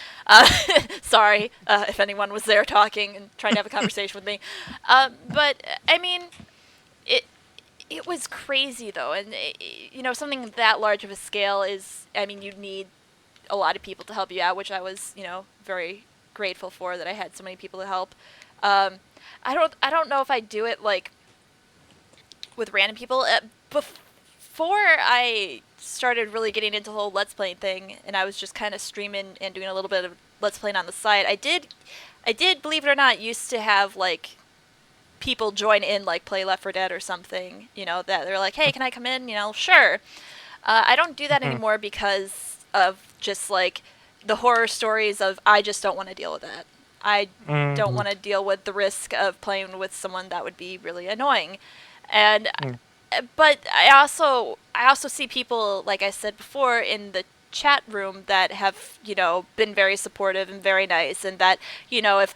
Sorry if anyone was there talking and trying to have a conversation with me. But I mean, it was crazy though, and something that large of a scale is. I mean, you need a lot of people to help you out, which I was very grateful for that I had so many people to help. I don't know if I do it like with random people. Before I started really getting into the whole Let's Playing thing, and I was just kind of streaming and doing a little bit of Let's Playing on the side, I did, believe it or not, used to have, like, people join in, like, play Left 4 Dead or something, that they're like, hey, can I come in? Sure. I don't do that anymore because of just, like, the horror stories of I just don't want to deal with that. I don't want to deal with the risk of playing with someone that would be really annoying. And but I also see people, like I said before, in the chat room that have, been very supportive and very nice, and that, if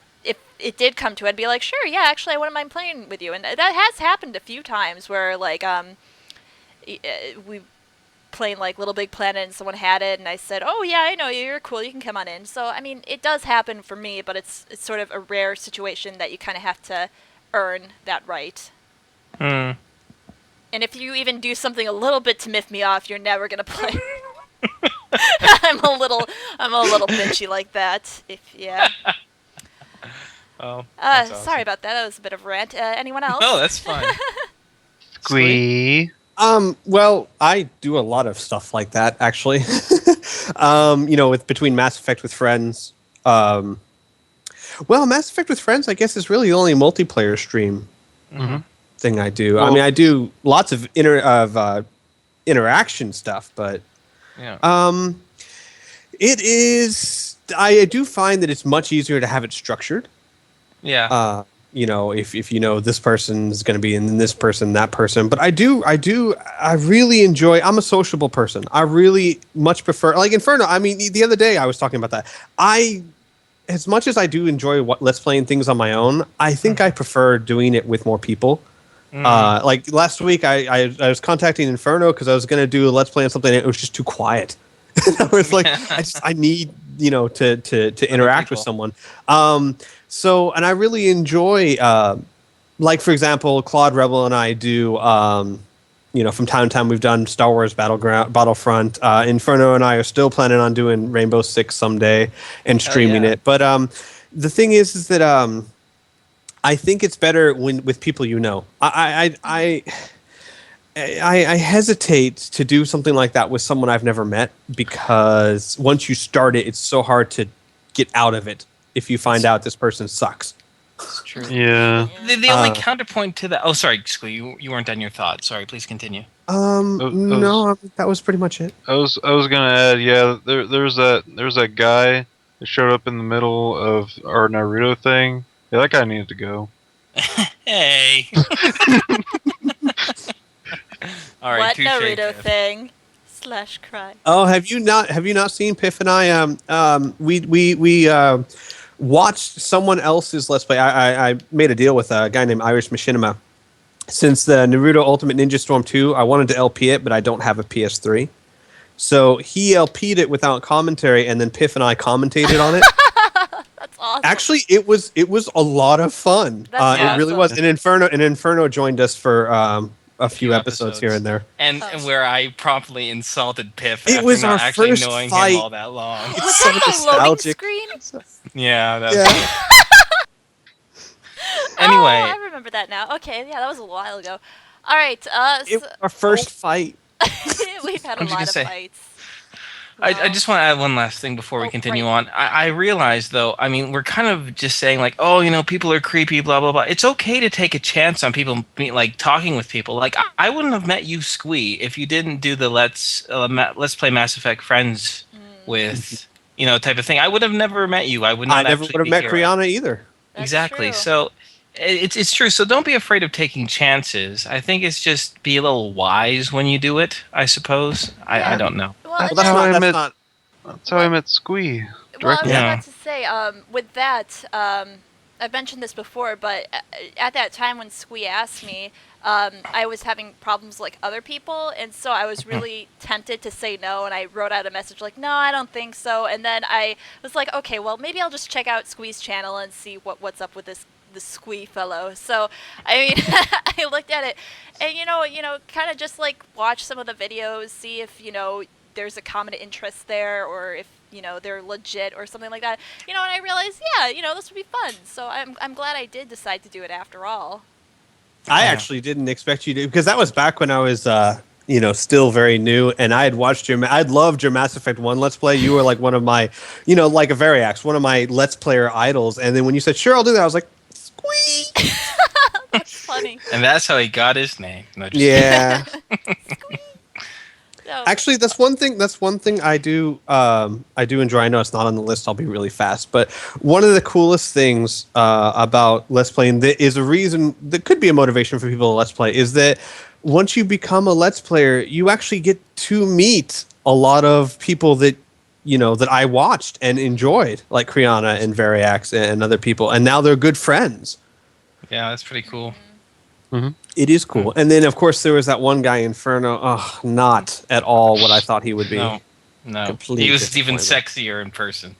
it did come to it, I'd be like, sure, yeah, actually, I wouldn't mind playing with you. And that has happened a few times where, like, we playing, like, Little Big Planet, and someone had it, and I said, oh, yeah, I know you, you're cool, you can come on in. So, I mean, it does happen for me, but it's sort of a rare situation that you kind of have to earn that right. And if you even do something a little bit to miff me off, you're never gonna play. I'm a little bitchy like that. Oh. Sorry about that. That was a bit of a rant. Anyone else? No, that's fine. Squee. Well, I do a lot of stuff like that, actually. Between Mass Effect with friends. Mass Effect with friends, I guess, is really the only multiplayer stream thing I do. Well, I mean, I do lots of interaction stuff, but it is. I do find that it's much easier to have it structured. Yeah. If this person's going to be in this person, that person. But I really enjoy. I'm a sociable person. I really much prefer, like Inferno. I mean, the other day I was talking about that. As much as I do enjoy Let's Playing things on my own, I think I prefer doing it with more people. Like last week, I was contacting Inferno because I was going to do a Let's Play on something, and it was just too quiet. I was like, I need to interact with someone. So, and I really enjoy, like for example, Claude Rebel and I do, from time to time we've done Star Wars Battlefront. Inferno and I are still planning on doing Rainbow Six someday and streaming it. But the thing is that I think it's better with people I hesitate to do something like that with someone I've never met, because once you start it, it's so hard to get out of it if you find out this person sucks. That's true. Yeah. The only counterpoint to that. Oh, sorry, you weren't done your thought. Sorry, please continue. No, that was pretty much it. I was gonna add, there's that guy that showed up in the middle of our Naruto thing. Yeah, that guy needed to go. Hey. All right, what touche, Naruto Tiff. thing? /cry. Oh, have you not seen Piff and I? We watched someone else's Let's Play. I made a deal with a guy named Irish Machinima, since the Naruto Ultimate Ninja Storm 2, I wanted to LP it, but I don't have a PS3. So he LP'd it without commentary, and then Piff and I commentated on it. That's awesome. Actually, it was a lot of fun. That's It really was. awesome. And Inferno joined us for a few episodes here and there. And where I promptly insulted Piff It after was not our actually first knowing fight. him all that long. Was so that the loading nostalgic. screen? Yeah, that's Yeah. Anyway. Oh, I remember that now. Okay, yeah, that was a while ago. All right, It was our first fight. we've had a I'm just lot gonna of say- fights. I Wow. just want to add one last thing before we Oh, continue right. on. I realize, though, I mean, we're kind of just saying, like, oh, you know, people are creepy, blah, blah, blah. It's okay to take a chance on people, like, talking with people. Like, I wouldn't have met you, Squee, if you didn't do the Let's Play Mass Effect Friends with, you know, type of thing. I would have never met you. I would not I never actually would have be met here. Kriana either. That's Exactly. true. So it's true. So don't be afraid of taking chances. I think it's just be a little wise when you do it, I suppose. I don't know. Well, That's and how then- I That's met- not. That's how I met Squee. well, I was Directly. Yeah. about to say, with that, I've mentioned this before, but at that time when Squee asked me, I was having problems like other people, and so I was really tempted to say no, and I wrote out a message like, no, I don't think so, and then I was like, okay, well, maybe I'll just check out Squee's channel and see what's up with this Squee fellow. So, I mean, I looked at it, and you know, kind of just like watch some of the videos, see if, there's a common interest there, or if, they're legit or something like that. And I realized, yeah, this would be fun. So I'm glad I did decide to do it after all. I Yeah. actually didn't expect you to, because that was back when I was, still very new, and I had watched I'd loved your Mass Effect 1 Let's Play. You were like one of my, like a Variax, one of my Let's Player idols. And then when you said, sure, I'll do that, I was like, squee! That's funny. And that's how he got his name. No, just Yeah. So, Actually, that's one thing I do enjoy. I know it's not on the list. I'll be really fast, but one of the coolest things about Let's Playing that is a reason that could be a motivation for people to Let's Play is that once you become a Let's Player, you actually get to meet a lot of people that that I watched and enjoyed, like Kriana and Variax and other people, and now they're good friends. Yeah, that's pretty cool. It is cool. And then, of course, there was that one guy, Inferno. Oh, not at all what I thought he would be. No. Complete He was even disappointment. sexier in person.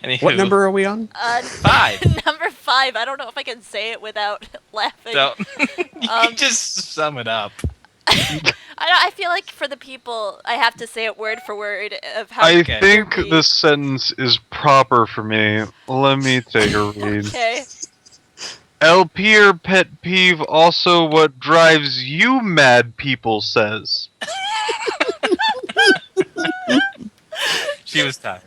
Anywho, What number are we on? 5. Number 5. I don't know if I can say it without laughing. So you can just sum it up. I feel like for the people, I have to say it word for word of how. I Okay. think Be. this sentence is proper for me. Let me take a read. Okay. LPer pet peeve also what drives you mad people says. She was tired.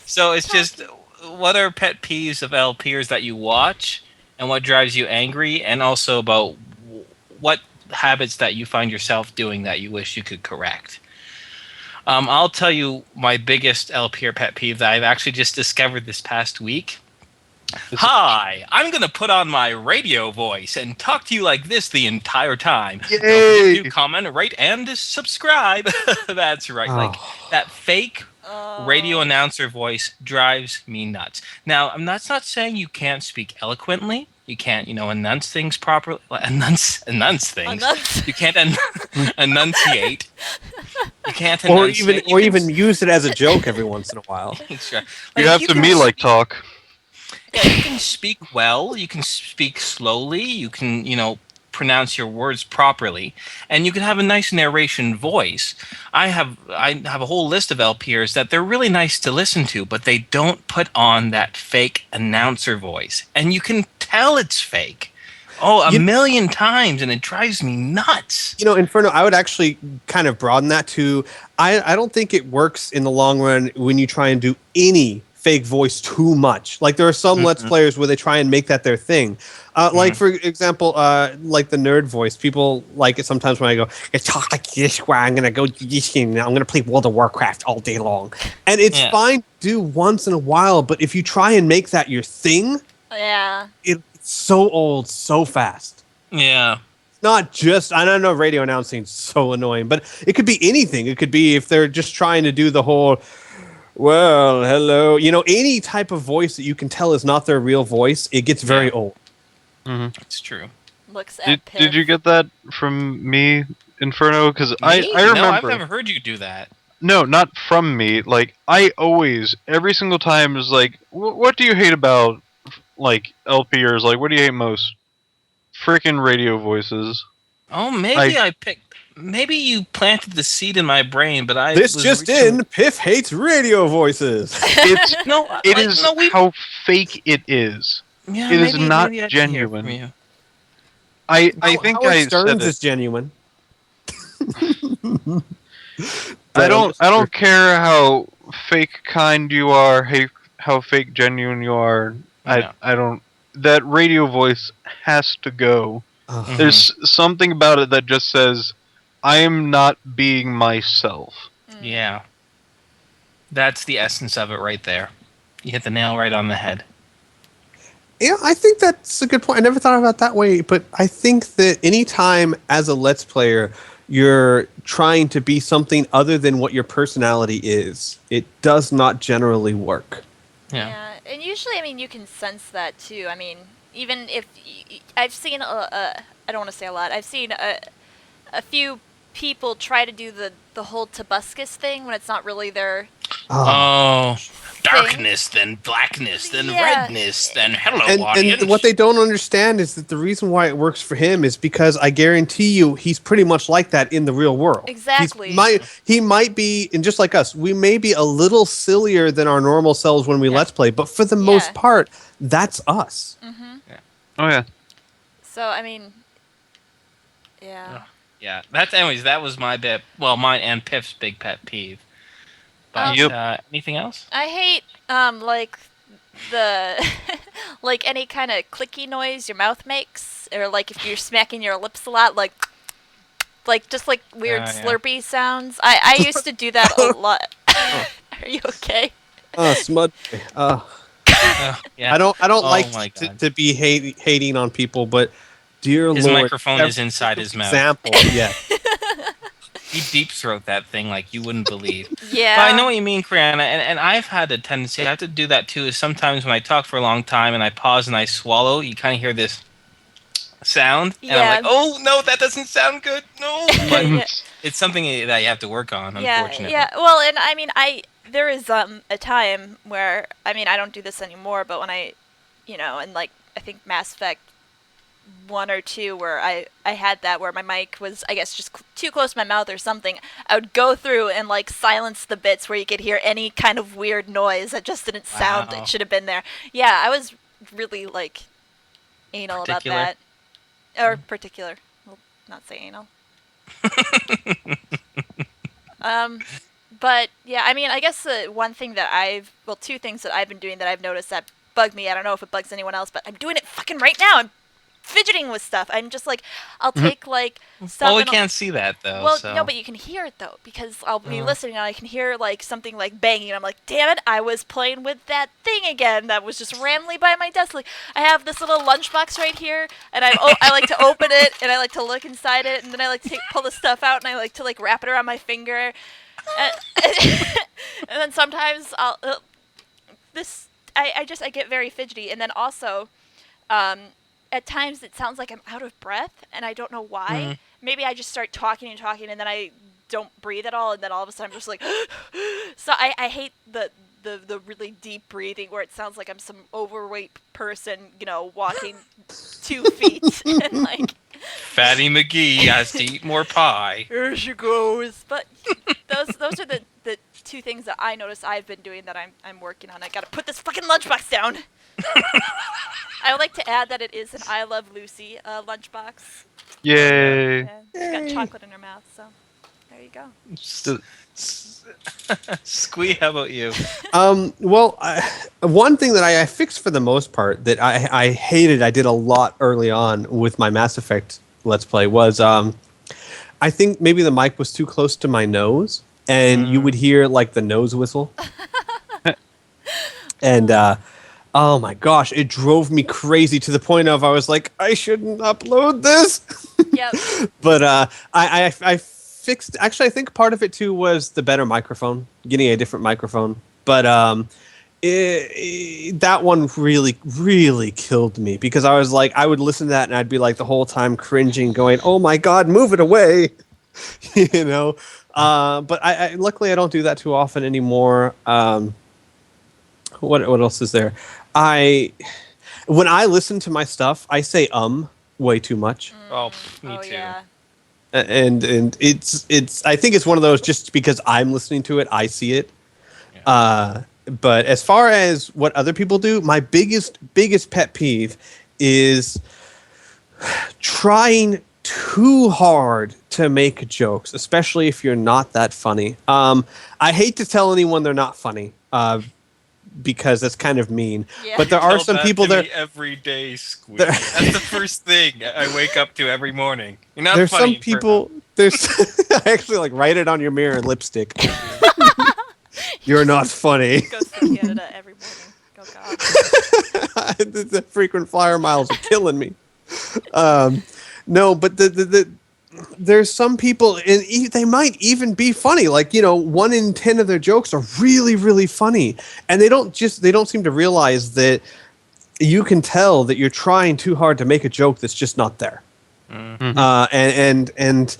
So it's just, what are pet peeves of LPers that you watch, and what drives you angry, and also about what habits that you find yourself doing that you wish you could correct. I'll tell you my biggest LPer pet peeve that I've actually just discovered this past week. Hi, I'm going to put on my radio voice and talk to you like this the entire time. Don't Yay! forget to comment, rate, and subscribe. That's right. Like that fake radio announcer voice drives me nuts. Now, that's not saying you can't speak eloquently. You can't, enunce things properly. Enunce things. You can't enunciate. You can't Or enunciate. even use it as a joke every once in a while. Sure. You have to can me like talk. Yeah, you can speak well. You can speak slowly. You can, pronounce your words properly, and you can have a nice narration voice. I have a whole list of LPers that they're really nice to listen to, but they don't put on that fake announcer voice, and you can tell it's fake. Oh, a million times, and it drives me nuts. Inferno, I would actually kind of broaden that to, I don't think it works in the long run when you try and do any fake voice too much. Like there are some Let's Players where they try and make that their thing. Like for example, like the nerd voice. People like it sometimes when I go, I talk like this, where I'm gonna go do this game now. I'm gonna play World of Warcraft all day long, and it's fine to do once in a while. But if you try and make that your thing, Yeah. it's so old, so fast. Yeah. Not just, I don't know, radio announcing is so annoying, but it could be anything. It could be if they're just trying to do the whole well, hello. Any type of voice that you can tell is not their real voice, it gets very old. It's true. Looks Did, at Piff. did you get that from me, Inferno? Because I Me? remember. No, I've never heard you do that. No, not from me. Like, I always, every single time is like, what do you hate about, like, LPers? Like, what do you hate most? Freaking radio voices. Oh, maybe I picked. Maybe you planted the seed in my brain, but I This was just reaching- in, Piff hates radio voices. It's No, it like, is no, we. how fake it is. Yeah, it is maybe, not maybe I did hear genuine. from you. I think Howard I Stearns said it. is genuine. I don't care how fake kind you are, how fake genuine you are. Yeah. I don't. That radio voice has to go. Ugh. There's something about it that just says, I am not being myself. Yeah. That's the essence of it right there. You hit the nail right on the head. Yeah, I think that's a good point. I never thought about it that way, but I think that anytime as a Let's Player you're trying to be something other than what your personality is, it does not generally work. Yeah. And usually, I mean, you can sense that too. I mean, even if I've seen I don't want to say a lot. I've seen a few people try to do the whole Tobuscus thing when it's not really their Oh, thing. darkness, then blackness, then Yeah. redness, then hello, And audience. what they don't understand is that the reason why it works for him is because I guarantee you he's pretty much like that in the real world. Exactly. He might be, and just like us, we may be a little sillier than our normal selves when we Let's Play, but for the most part, that's us. Oh yeah. So I mean, yeah. Yeah, that was my bit. Well, mine and Piff's big pet peeve. But Yep. anything else? I hate like the like any kind of clicky noise your mouth makes, or like if you're smacking your lips a lot, like just like weird Yeah. slurpy sounds. I used to do that a lot. Are you okay? Smud. Yeah. I don't Oh like my God. to be hating on people, but dear His Lord, microphone is inside his mouth. example, yeah. He deep throat that thing like you wouldn't believe. Yeah. But I know what you mean, Kriana, and I've had a tendency. I have to do that too. Is sometimes when I talk for a long time and I pause and I swallow, you kind of hear this sound, and I'm like, oh no, that doesn't sound good. No, but Yeah. it's something that you have to work on. Unfortunately. Yeah. Well, and I mean, there is a time where I mean I don't do this anymore, but when I, and like I think Mass Effect 1 or 2 where I had that where my mic was I guess just too close to my mouth or something, I would go through and like silence the bits where you could hear any kind of weird noise that just didn't sound Wow. that should have been there. Yeah, I was really like anal Particular? about that. Or particular. We'll not say anal. But yeah, I mean, I guess the one thing that two things that I've been doing that I've noticed that bug me. I don't know if it bugs anyone else, but I'm doing it fucking right now. I'm fidgeting with stuff. I'm just like, I'll take like stuff. Well, we and I'll- can't see that though. Well, so. no, but you can hear it though because I'll be listening and I can hear like something like banging. And I'm like, damn it! I was playing with that thing again that was just randomly by my desk. Like, I have this little lunchbox right here, and I like to open it and I like to look inside it, and then I like to pull the stuff out and I like to like wrap it around my finger. And then sometimes I'll I get very fidgety, and then also at times it sounds like I'm out of breath and I don't know why. Maybe I just start talking and then I don't breathe at all, and then all of a sudden I'm just like so I hate the really deep breathing where it sounds like I'm some overweight person, walking 2 feet and like Fatty McGee has to eat more pie. here she goes. But those are the 2 things that I notice I've been doing that I'm working on. I gotta put this fucking lunchbox down. I would like to add that it is an I Love Lucy lunchbox. Yay. And she's got chocolate in her mouth, so there you go. Squee, how about you? Well, one thing that I fixed for the most part that I hated, I did a lot early on with my Mass Effect Let's Play was I think maybe the mic was too close to my nose, and you would hear like the nose whistle. And oh my gosh, it drove me crazy to the point of I was like, I shouldn't upload this. Yep. But I fixed. Actually, I think part of it too was the better microphone, getting a different microphone. But that one really killed me because I was like, I would listen to that and I'd be like the whole time cringing, going, "Oh my god, move it away," you know. But I luckily I don't do that too often anymore. What else is there? When I listen to my stuff, I say way too much. Oh, me too. Yeah. And it's I think it's one of those just because I'm listening to it, I see it. Yeah. But as far as what other people do, my biggest pet peeve is trying too hard to make jokes, especially if you're not that funny. I hate to tell anyone they're not funny, because that's kind of mean. Yeah. But there are Tell some that people to there. me every day, Squid. That's the first thing I wake up to every morning. You're not There's funny. some people. There's I actually like write it on your mirror in lipstick. You're not funny. Go to Canada every morning. Oh God. The frequent flyer miles are killing me. No, but there's some people, and they might even be funny. Like, 1 in 10 of their jokes are really funny, and they don't seem to realize that you can tell that you're trying too hard to make a joke that's just not there. Mhm. And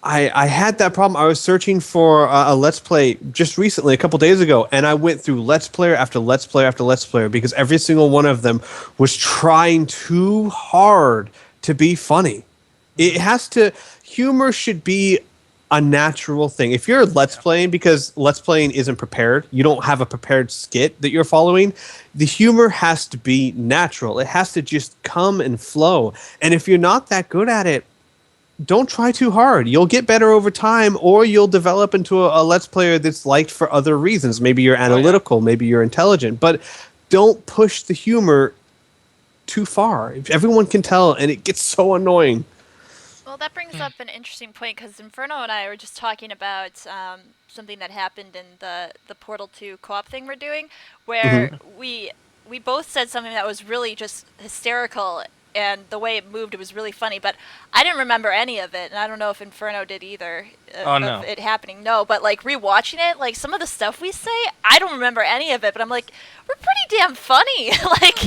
I had that problem. I was searching for a Let's Play just recently, a couple days ago, and I went through Let's Player after Let's Player after Let's Player because every single one of them was trying too hard to be funny. Humor should be a natural thing. If you're Let's Playing, because Let's Playing isn't prepared, you don't have a prepared skit that you're following, the humor has to be natural. It has to just come and flow. And if you're not that good at it, don't try too hard. You'll get better over time, or you'll develop into a Let's Player that's liked for other reasons. Maybe you're analytical, maybe you're intelligent, but don't push the humor too far. Everyone can tell, and it gets so annoying. Well, that brings up an interesting point because Inferno and I were just talking about something that happened in the Portal 2 co-op thing we're doing, where we both said something that was really just hysterical, and the way it moved, it was really funny. But I didn't remember any of it, and I don't know if Inferno did either. No. Of it happening, no. But like rewatching it, like some of the stuff we say, I don't remember any of it. But I'm like, we're pretty damn funny. Like,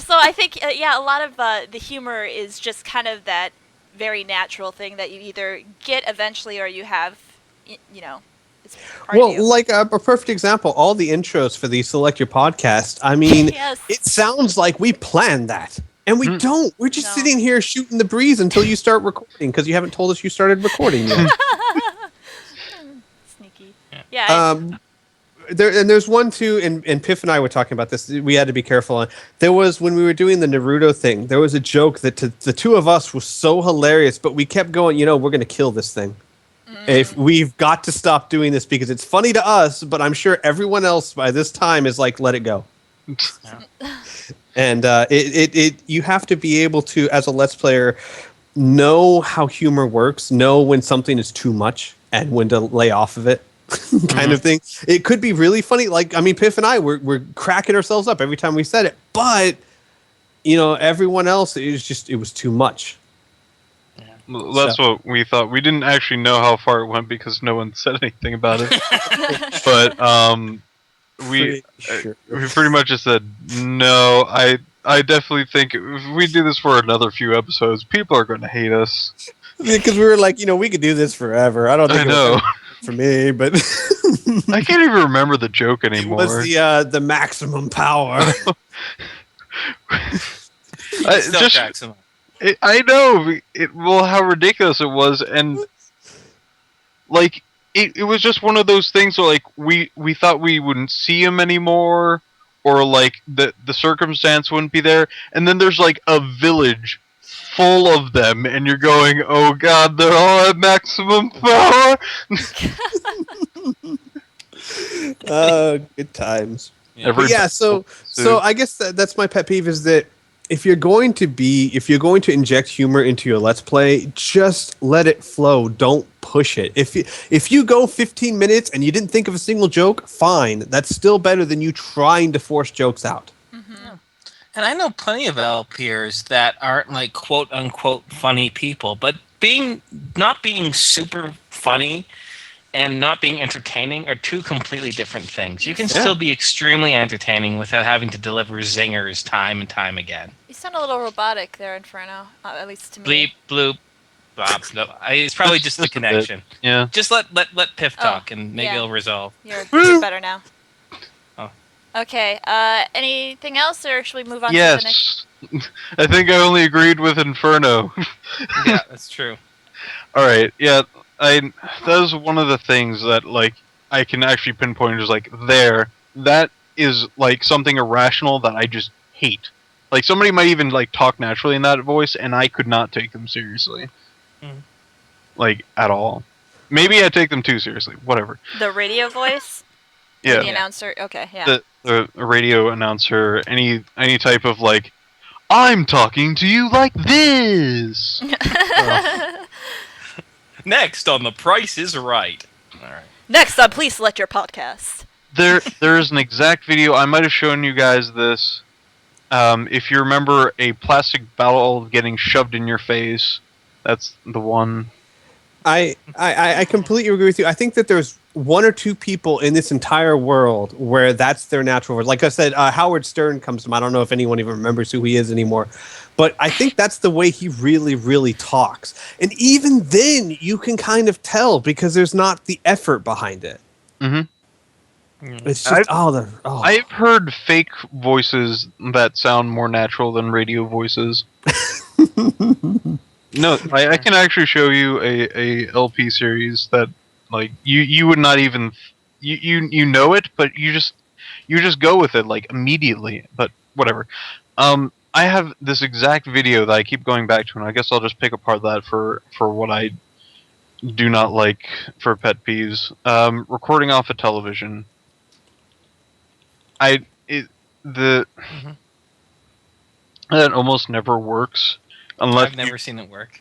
so I think a lot of the humor is just kind of that very natural thing that you either get eventually or you have, it's part of you. Well, like a perfect example, all the intros for the Select Your Podcast, I mean, Yes. It sounds like we planned that. And we don't. We're just No. sitting here shooting the breeze until you start recording, because you haven't told us you started recording yet. Sneaky. Yeah. There's one too, and Piff and I were talking about this. We had to be careful on. There was, when we were doing the Naruto thing, there was a joke that to the two of us was so hilarious, but we kept going, we're going to kill this thing. If we've got to stop doing this because it's funny to us, but I'm sure everyone else by this time is like, let it go. And you have to be able to, as a Let's Player, know how humor works, know when something is too much and when to lay off of it, kind of thing. It could be really funny. Like, I mean, Piff and I, we're cracking ourselves up every time we said it, but everyone else, it was too much. Well, that's what we thought. We didn't actually know how far it went because no one said anything about it. But we pretty much just said no. I definitely think if we do this for another few episodes, people are going to hate us. Because we were like, we could do this forever. I don't think I know. For me, but I can't even remember the joke anymore. It was the maximum power. Still cracks him up. I know. How ridiculous it was, and like it was just one of those things where like we thought we wouldn't see him anymore, or like the circumstance wouldn't be there, and then there's like a village full of them, and you're going, oh god, they're all at maximum power. Good times. Yeah. So I guess that's my pet peeve is that if you're going to inject humor into your Let's Play, just let it flow. Don't push it. If you go 15 minutes and you didn't think of a single joke, fine. That's still better than you trying to force jokes out. And I know plenty of LPers that aren't like quote unquote funny people, but not being super funny and not being entertaining are two completely different things. You can Yeah. still be extremely entertaining without having to deliver zingers time and time again. You sound a little robotic there, Inferno. At least to me. Bleep, bloop, bop. No, it's probably just the a bit. connection. Yeah. Just let Piff Oh, talk, and maybe yeah. it'll resolve. You're better now. Oh. Okay. Anything else, or should we move on to the next? Yes. I think I only agreed with Inferno. Yeah, that's true. All right. Yeah. That is one of the things that like I can actually pinpoint is like that is like something irrational that I just hate. Like somebody might even like talk naturally in that voice, and I could not take them seriously, like at all. Maybe I take them too seriously. Whatever. The radio voice. Yeah. The announcer. Okay. Yeah. The radio announcer, any type of like, I'm talking to you like this. Next on The Price is Right. All right. Next up, please select your podcast. There is an exact video. I might have shown you guys this. If you remember a plastic bottle getting shoved in your face, that's the one. I completely agree with you. I think that there's one or two people in this entire world where that's their natural word. Like I said, Howard Stern comes to mind. I don't know if anyone even remembers who he is anymore. But I think that's the way he really, really talks. And even then, you can kind of tell because there's not the effort behind it. Mm-hmm. It's just, I've heard fake voices that sound more natural than radio voices. No, I can actually show you a LP series that like you would not even you know it, but you just go with it like immediately. But whatever. I have this exact video that I keep going back to, and I guess I'll just pick apart that for what I do not like for pet peeves. Recording off a television. That almost never works unless I've never seen it work.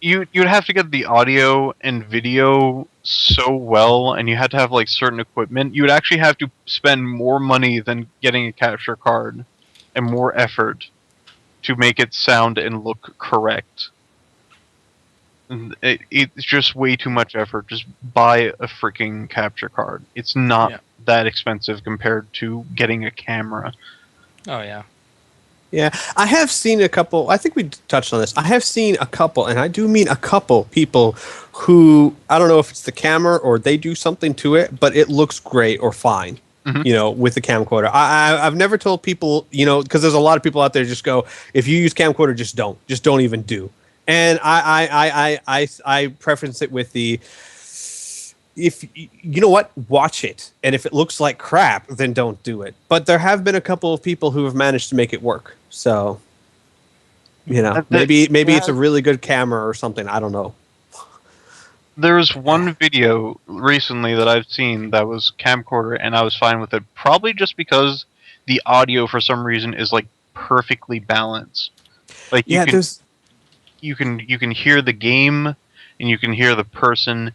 You'd have to get the audio and video so well, and you had to have like certain equipment. You would actually have to spend more money than getting a capture card and more effort to make it sound and look correct. It's just way too much effort. Just buy a freaking capture card. It's not that expensive compared to getting a camera. Oh yeah. Yeah, I have seen a couple. I think we touched on this. I have seen a couple, and I do mean a couple people who I don't know if it's the camera or they do something to it, but it looks great or fine. You know, with the camcorder. I've never told people, you know, because there's a lot of people out there just go, if you use camcorder, just don't even do. And I preference it with the, if you know what, watch it, and if it looks like crap, then don't do it. But there have been a couple of people who have managed to make it work. So, you know, maybe it's a really good camera or something. I don't know. There's one video recently that I've seen that was camcorder, and I was fine with it. Probably just because the audio, for some reason, is like perfectly balanced. Like you can hear the game, and you can hear the person,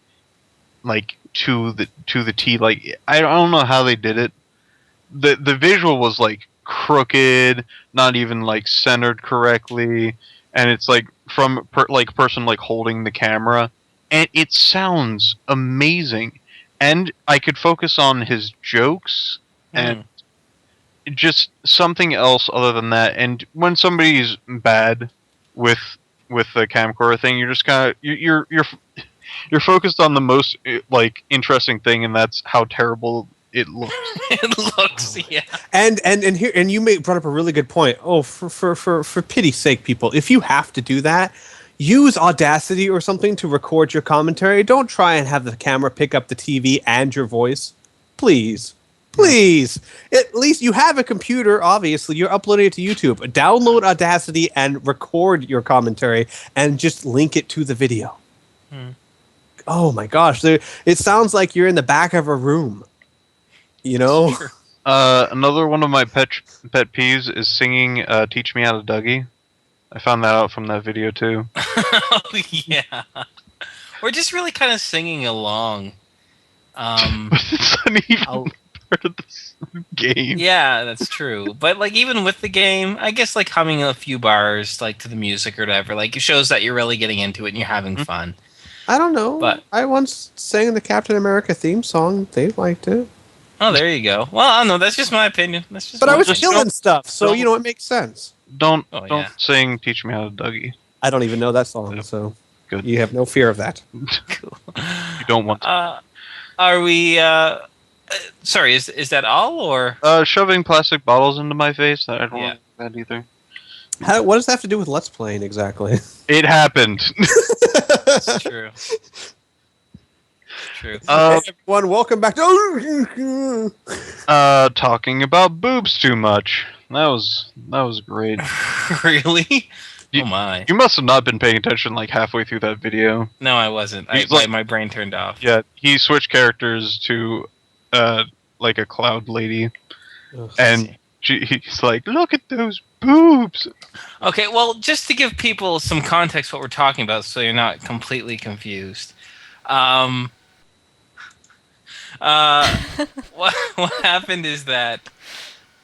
like to the T. Like I don't know how they did it. The visual was like crooked, not even like centered correctly, and it's like from person like holding the camera. And it sounds amazing. And I could focus on his jokes and just something else other than that. And when somebody's bad with the camcorder thing, you're just kind of you're focused on the most like interesting thing, and that's how terrible it looks. It looks, yeah. And here, and you brought up a really good point. Oh, for pity's sake, people, if you have to do that, use Audacity or something to record your commentary. Don't try and have the camera pick up the TV and your voice. Please. At least you have a computer, obviously. You're uploading it to YouTube. Download Audacity and record your commentary and just link it to the video. Oh my gosh. It sounds like you're in the back of a room. You know? Another one of my pet peeves is singing Teach Me How to Dougie. I found that out from that video too. Oh yeah. We're just really kind of singing along. But it's not even part of this game. Yeah, that's true. But like even with the game, I guess like humming a few bars like to the music or whatever, like it shows that you're really getting into it and you're having fun. I don't know. But I once sang the Captain America theme song. They liked it. oh, there you go. Well, I don't know. That's just my opinion. That's just But my I was just opinion. killing stuff, so don't- you know it makes sense. Don't Oh, don't yeah. sing "Teach Me How to Dougie." I don't even know that song, so Good. you have no fear of that. Cool. You don't want to. Are we? Sorry, is that all or? Shoving plastic bottles into my face. I don't Yeah. like that either. What does that have to do with Let's Playing exactly? It happened. It's true. It's true. Hey everyone, welcome back to. Talking about boobs too much. That was great. Really? You- Oh my! You must have not been paying attention like halfway through that video. No, I wasn't. He's like- My brain turned off. Yeah, he switched characters to like a cloud lady, and he's like, "Look at those boobs." Okay, well, just to give people some context, what we're talking about, so you're not completely confused. What happened is that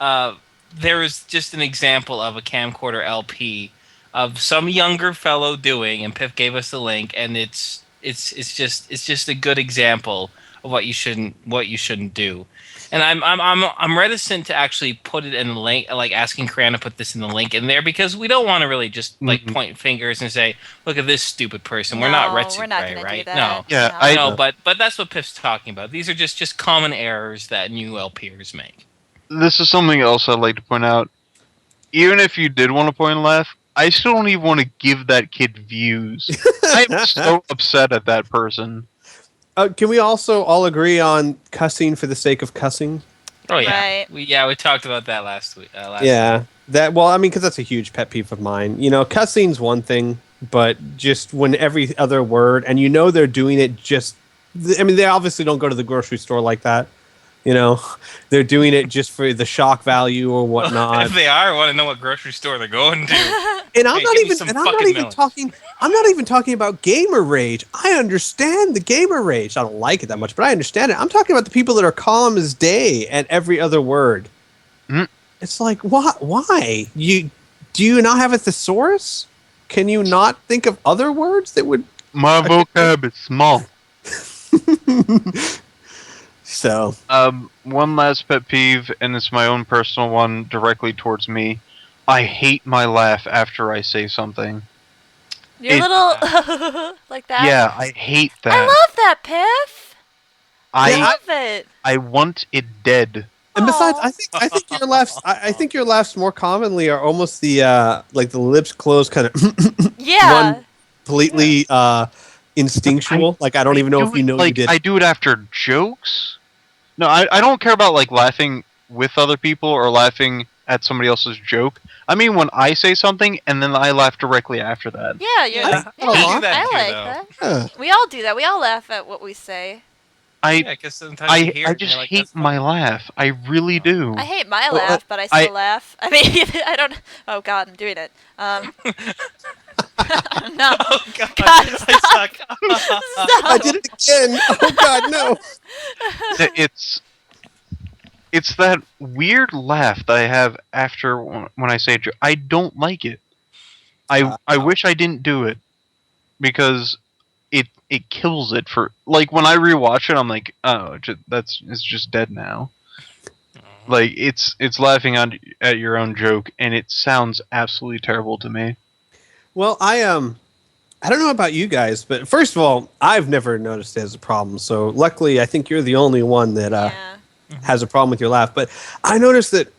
there was just an example of a camcorder LP of some younger fellow doing, and Piff gave us the link, and it's just a good example of what you shouldn't do. And I'm reticent to actually put it in the link, like asking Cran to put this in the link in there, because we don't want to really just like point fingers and say, "Look at this stupid person." We're not No, Retsu we're not Gray, gonna right? do that. No. Yeah, No. I No, but that's what Piff's talking about. These are just common errors that new LPers make. This is something else I'd like to point out. Even if you did want to point and laugh, I still don't even want to give that kid views. I'm so upset at that person. Can we also all agree on cussing for the sake of cussing? Oh yeah, Right. we talked about that last week. Yeah, that. Well, I mean, because that's a huge pet peeve of mine. You know, cussing's one thing, but just when every other word, and you know they're doing it just. I mean, they obviously don't go to the grocery store like that. You know, they're doing it just for the shock value or whatnot. If they are, I want to know what grocery store they're going to. And I'm Hey, not give me even. some And I'm not fucking even melons. talking. I'm not even talking about gamer rage. I understand the gamer rage. I don't like it that much, but I understand it. I'm talking about the people that are calm as day at every other word. Mm. It's like, why? Do you not have a thesaurus? Can you not think of other words that would? My vocab is small. So One last pet peeve, and it's my own personal one directly towards me. I hate my laugh after I say something. Your It- little like that. Yeah, I hate that. I love that, Piff. I I love it. I want it dead. and besides, Aw. I think your laughs. I think your laughs more commonly are almost the like the lips closed kind of Yeah. one completely instinctual. Like I don't even know if you know like, you did. I do it after jokes. No, I don't care about like laughing with other people or laughing at somebody else's joke. I mean when I say something and then I laugh directly after that. Yeah, you're, Yeah, yeah, I do that I too, like though. that. We all do that. We all laugh at what we say. Yeah, because sometimes you hear I it and just you're like, hate "That's my funny." laugh. I really do. I hate my Well, laugh, but I still laugh. I mean, I don't. Oh God, I'm doing it. No. Oh god, God, I suck. I did it again. Oh God, no! It's that weird laugh that I have after when I say a joke. I don't like it. I wish I didn't do it because it kills it for like when I rewatch it. I'm like, oh, it's just dead now. Like it's laughing at your own joke, and it sounds absolutely terrible to me. Well, I don't know about you guys, but first of all, I've never noticed it as a problem. So luckily, I think you're the only one that Yeah. has a problem with your laugh. But I noticed that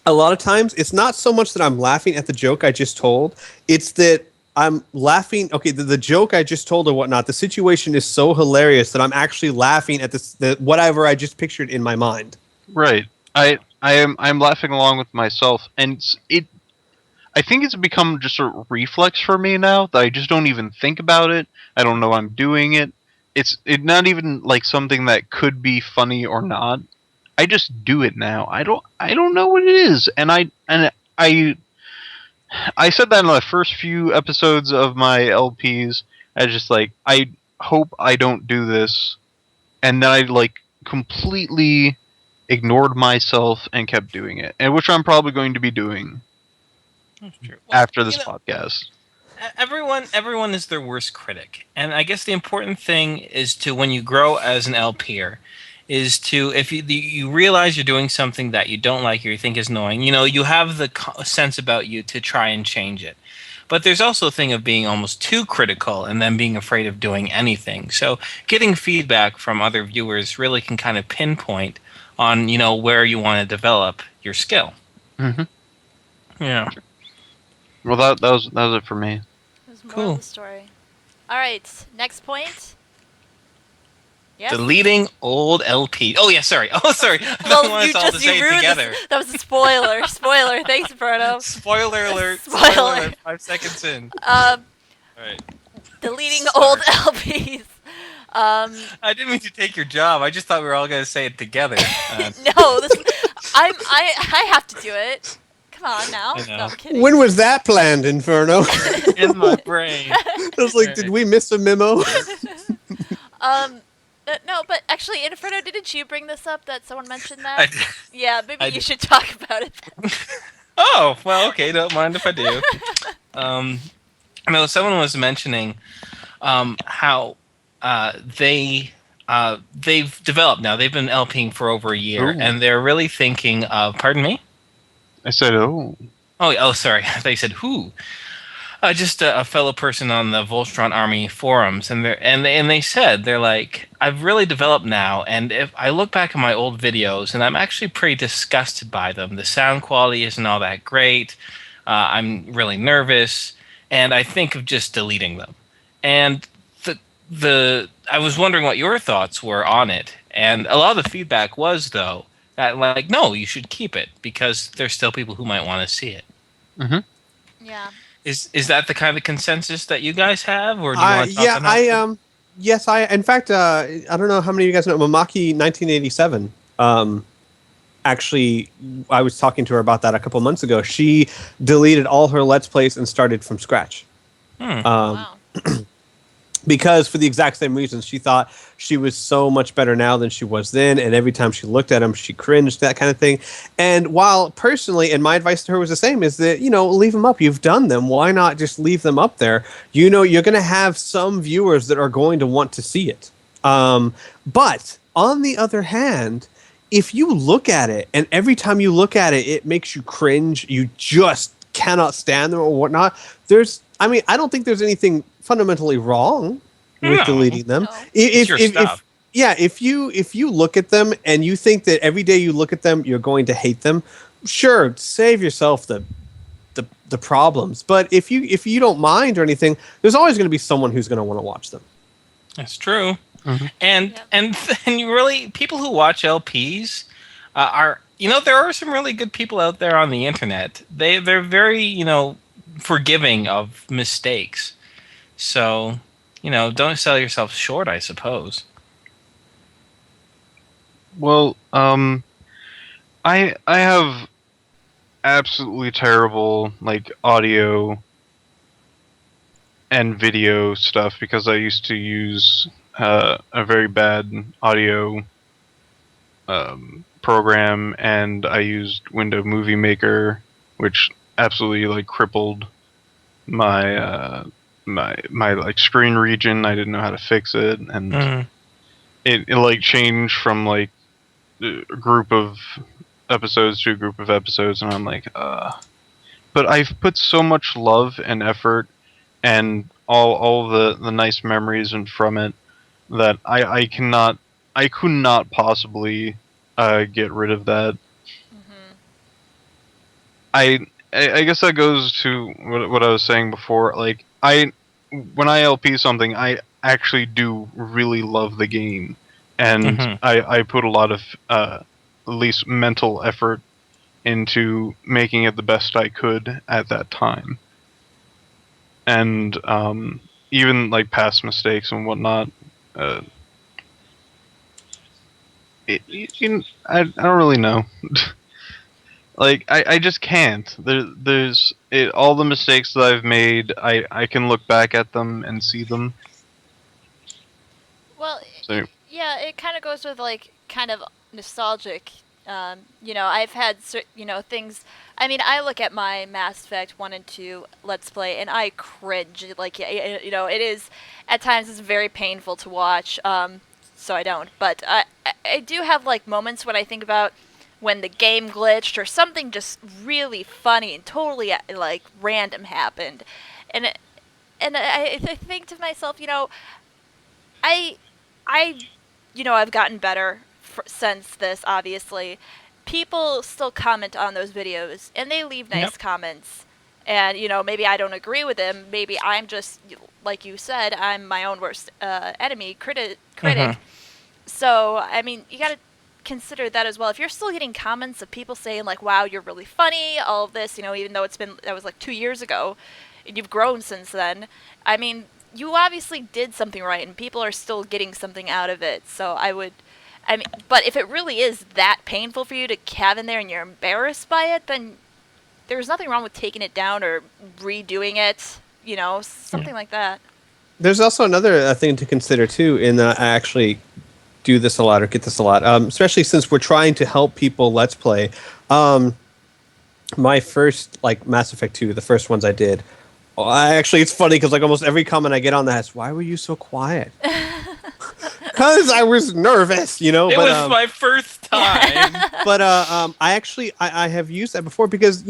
a lot of times it's not so much that I'm laughing at the joke I just told. It's that I'm laughing. Okay, the joke I just told or whatnot, the situation is so hilarious that I'm actually laughing at the whatever I just pictured in my mind. Right. I'm laughing along with myself, and I think it's become just a reflex for me now that I just don't even think about it. I don't know I'm doing it. It's not even like something that could be funny or not. I just do it now. I don't know what it is, and I said that in the first few episodes of my LPs. I just like I hope I don't do this, and then I like completely ignored myself and kept doing it, and which I'm probably going to be doing That's true. Well, after this you know, podcast. everyone is their worst critic, and I guess the important thing is to, when you grow as an LPer, is to, if you realize you're doing something that you don't like or you think is annoying, you have the sense about you to try and change it. But there's also a thing of being almost too critical and then being afraid of doing anything. So getting feedback from other viewers really can kind of pinpoint on where you want to develop your skill. Hmm. Yeah. Well, that was it for me. There's more of Cool. the story. All right, next point. Yes. Deleting old LP. Oh yeah, sorry. Oh sorry. I Well, want you us all to just say you it ruined together. this. That was a spoiler. Spoiler. Thanks, Bruno. Spoiler alert. Spoiler. Spoiler alert. 5 seconds in. Um, All right. deleting Sorry. old LPs. I didn't mean to take your job. I just thought we were all gonna say it together. No, I have to do it. Come on now. I know. No, I'm kidding. When was that planned, Inferno? In my brain. I was like, did we miss a memo? No, but actually, Inferno, didn't you bring this up that someone mentioned that? I did. Yeah, maybe I you did. should talk about it then. Oh well, okay. Don't mind if I do. No, someone was mentioning how they've developed now. They've been LPing for over a year, Ooh. and they're really thinking of. Pardon me. I said, oh. Oh, sorry. They said who? Just a fellow person on the Voltron Army forums, and they said, they're like, I've really developed now, and if I look back at my old videos, and I'm actually pretty disgusted by them. The sound quality isn't all that great. I'm really nervous, and I think of just deleting them. And I was wondering what your thoughts were on it, and a lot of the feedback was, though, that like, no, you should keep it because there's still people who might want to see it. Mm-hmm. Yeah. Is that the kind of consensus that you guys have, or do you want to talk Yeah, on that? yes, in fact, I don't know how many of you guys know Mamaki 1987. Actually, I was talking to her about that a couple months ago. She deleted all her Let's Plays and started from scratch. Wow. Because for the exact same reasons, she thought she was so much better now than she was then, and every time she looked at him, she cringed, that kind of thing. And while personally, and my advice to her was the same, is that, leave them up. You've done them. Why not just leave them up there? You're going to have some viewers that are going to want to see it. But on the other hand, if you look at it, and every time you look at it, it makes you cringe, you just cannot stand them or whatnot, I don't think there's anything fundamentally wrong with No. deleting them. No. It's your stuff. If you look at them and you think that every day you look at them you're going to hate them, sure, save yourself the problems. But if you don't mind or anything, there's always going to be someone who's going to want to watch them. That's true. Mhm. And Yep. and you really, people who watch LPs are, there are some really good people out there on the internet. They're very forgiving of mistakes. So don't sell yourself short, I suppose. Well, I have absolutely terrible audio and video stuff because I used to use a very bad audio program, and I used Windows Movie Maker, which absolutely crippled my my screen region. I didn't know how to fix it, and Mhm. it changed from a group of episodes to a group of episodes, and I'm like, but I've put so much love and effort and all the nice memories and from it that I could not possibly get rid of that. Mm-hmm. I guess that goes to what I was saying before. When I LP something, I actually do really love the game, and Mhm. I put a lot of at least mental effort into making it the best I could at that time, and even past mistakes and whatnot. I don't really know. I just can't. There's all the mistakes that I've made. I can look back at them and see them. Well, So yeah, it kind of goes with kind of nostalgic I've had things. I mean, I look at my Mass Effect 1 and 2 Let's Play, and I cringe. Like, it is, at times, it's very painful to watch, so I don't. But I do have, like, moments when I think about when the game glitched or something just really funny and totally, like, random happened. And, I think to myself, I, I, I've gotten better since this, obviously. People still comment on those videos, and they leave nice Yep. comments. And, maybe I don't agree with them. Maybe I'm just, like you said, I'm my own worst enemy, critic. Mhm. So, I mean, you gotta consider that as well. If you're still getting comments of people saying, like, wow, you're really funny, all of this, even though that was like 2 years ago, and you've grown since then, I mean, you obviously did something right, and people are still getting something out of it. So I mean, but if it really is that painful for you to have in there and you're embarrassed by it, then there's nothing wrong with taking it down or redoing it, something like that. There's also another thing to consider too, in that I actually do this a lot or get this a lot, especially since we're trying to help people let's play. My first like Mass Effect 2, the first ones I did, it's funny because like almost every comment I get on that is, "Why were you so quiet?" Because I was nervous, It was my first time. but I have used that before because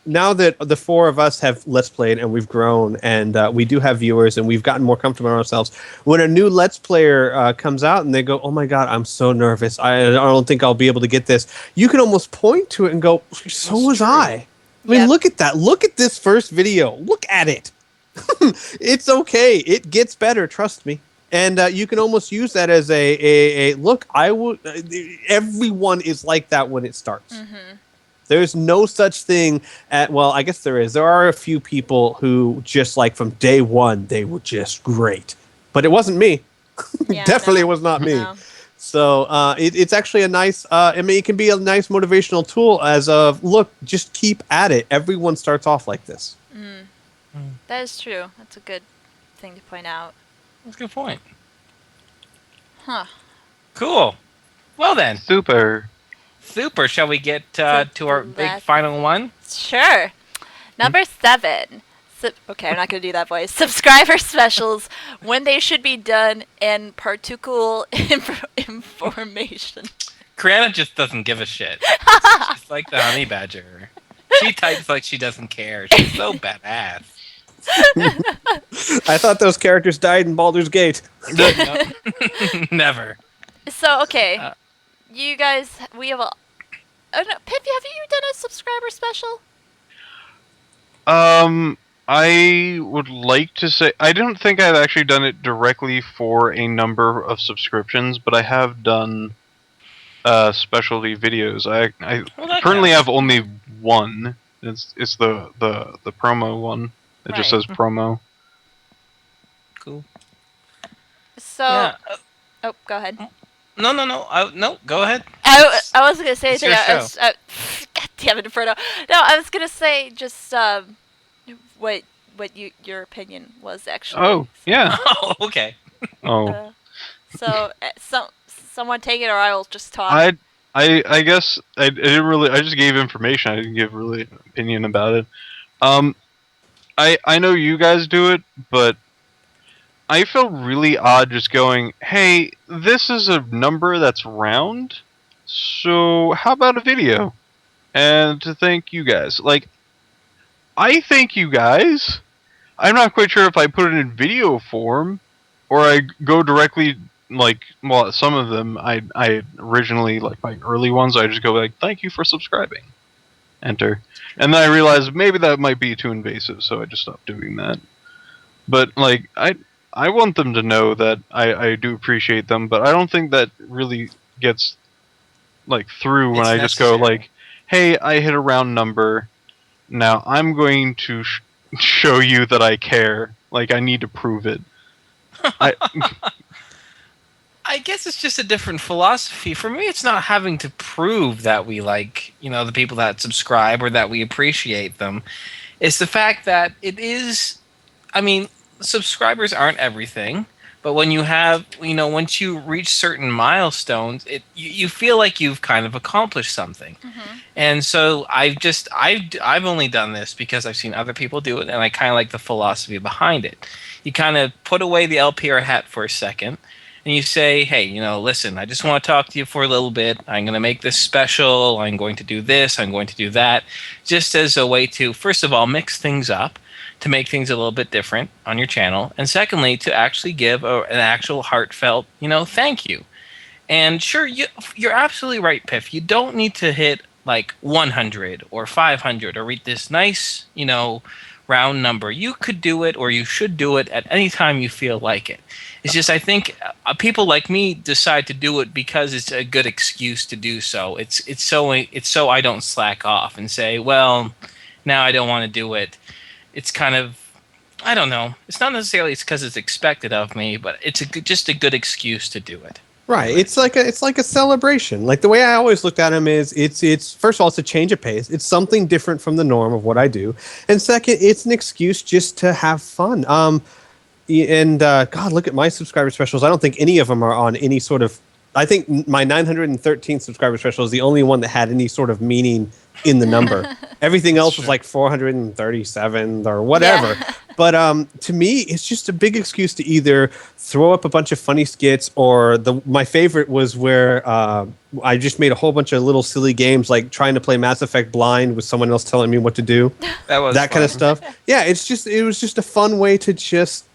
now that the four of us have let's played and we've grown and we do have viewers and we've gotten more comfortable in ourselves, when a new let's player comes out and they go, "Oh my god, I'm so nervous, I don't think I'll be able to get this," you can almost point to it and go, "So was true. I mean, Yep. look at that, look at this first video, look at it." It's okay, it gets better, trust me. And you can almost use that as a look. I would. Everyone is like that when it starts. Mm-hmm. There's no such thing well, I guess there is. There are a few people who just like from day one they were just great, but it wasn't me. Yeah, Definitely, no. it was not me. No. So it's actually a nice. I mean, it can be a nice motivational tool. As of look, just keep at it. Everyone starts off like this. That is true. That's a good thing to point out. That's a good point. Huh. Cool. Well then, Super. super. Shall we get to our big last- final one? Sure. Number 7. Okay, I'm not going to do that voice. Subscriber specials, when they should be done, and particular information. Kriana just doesn't give a shit. It's just like the honey badger. She types like she doesn't care. She's so badass. I thought those characters died in Baldur's Gate. No. Never. So, okay. Uh, You guys, we have a... Oh, no, Pip, have you done a subscriber special? I would like to say I don't think I've actually done it directly for a number of subscriptions, but I have done specialty videos. I Well, that currently counts. have only one. It's the promo one. It just Right. says promo. Cool. So... Yeah. Oh, go ahead. No. No, go ahead. I wasn't going to say It's anything. your God damn it, Inferno. No, I was going to say just what your opinion was, actually. Oh, yeah. Oh, okay. Oh. So, someone take it, or I will just talk. I guess I didn't really. I just gave information. I didn't give really an opinion about it. I know you guys do it, but I feel really odd just going, "Hey, this is a number that's round, so how about a video?" And to thank you guys, like, I thank you guys. I'm not quite sure if I put it in video form or I go directly. Like, well, some of them I originally, like my early ones, I just go like, "Thank you for subscribing," enter, and then I realized maybe that might be too invasive, so I just stopped doing that. But like, I want them to know that I do appreciate them, but I don't think that really gets like through when It's I just go necessary. like, "Hey, I hit a round number. Now I'm going to show you that I care. Like, I need to prove it." I guess it's just a different philosophy. For me, it's not having to prove that we like, the people that subscribe or that we appreciate them. It's the fact that it is, I mean, subscribers aren't everything. But when you have, once you reach certain milestones, you feel like you've kind of accomplished something. And so I've only done this because I've seen other people do it, and I kind of like the philosophy behind it. You kind of put away the LPer hat for a second, and you say, "Hey, listen, I just want to talk to you for a little bit. I'm going to make this special. I'm going to do this. I'm going to do that," just as a way to, first of all, mix things up, to make things a little bit different on your channel, and secondly, to actually give an actual heartfelt, thank you. And sure, you're absolutely right, Piff. You don't need to hit like 100 or 500 or reach this nice, round number. You could do it, or you should do it at any time you feel like it. It's just, I think people like me decide to do it because it's a good excuse to do so. It's so I don't slack off and say, well, now I don't want to do it. It's kind of, I don't know. It's not necessarily it's because it's expected of me, but it's just a good excuse to do it. Right. It's like a celebration. Like the way I always looked at him is it's first of all, it's a change of pace. It's something different from the norm of what I do. And second, it's an excuse just to have fun. God, look at my subscriber specials. I don't think any of them are on any sort of, I think my 913th subscriber special is the only one that had any sort of meaning in the number. Everything else was like 437 or whatever. Yeah. But to me, it's just a big excuse to either throw up a bunch of funny skits, or my favorite was where I just made a whole bunch of little silly games, like trying to play Mass Effect blind with someone else telling me what to do. That kind of stuff. Yeah, it was just a fun way to just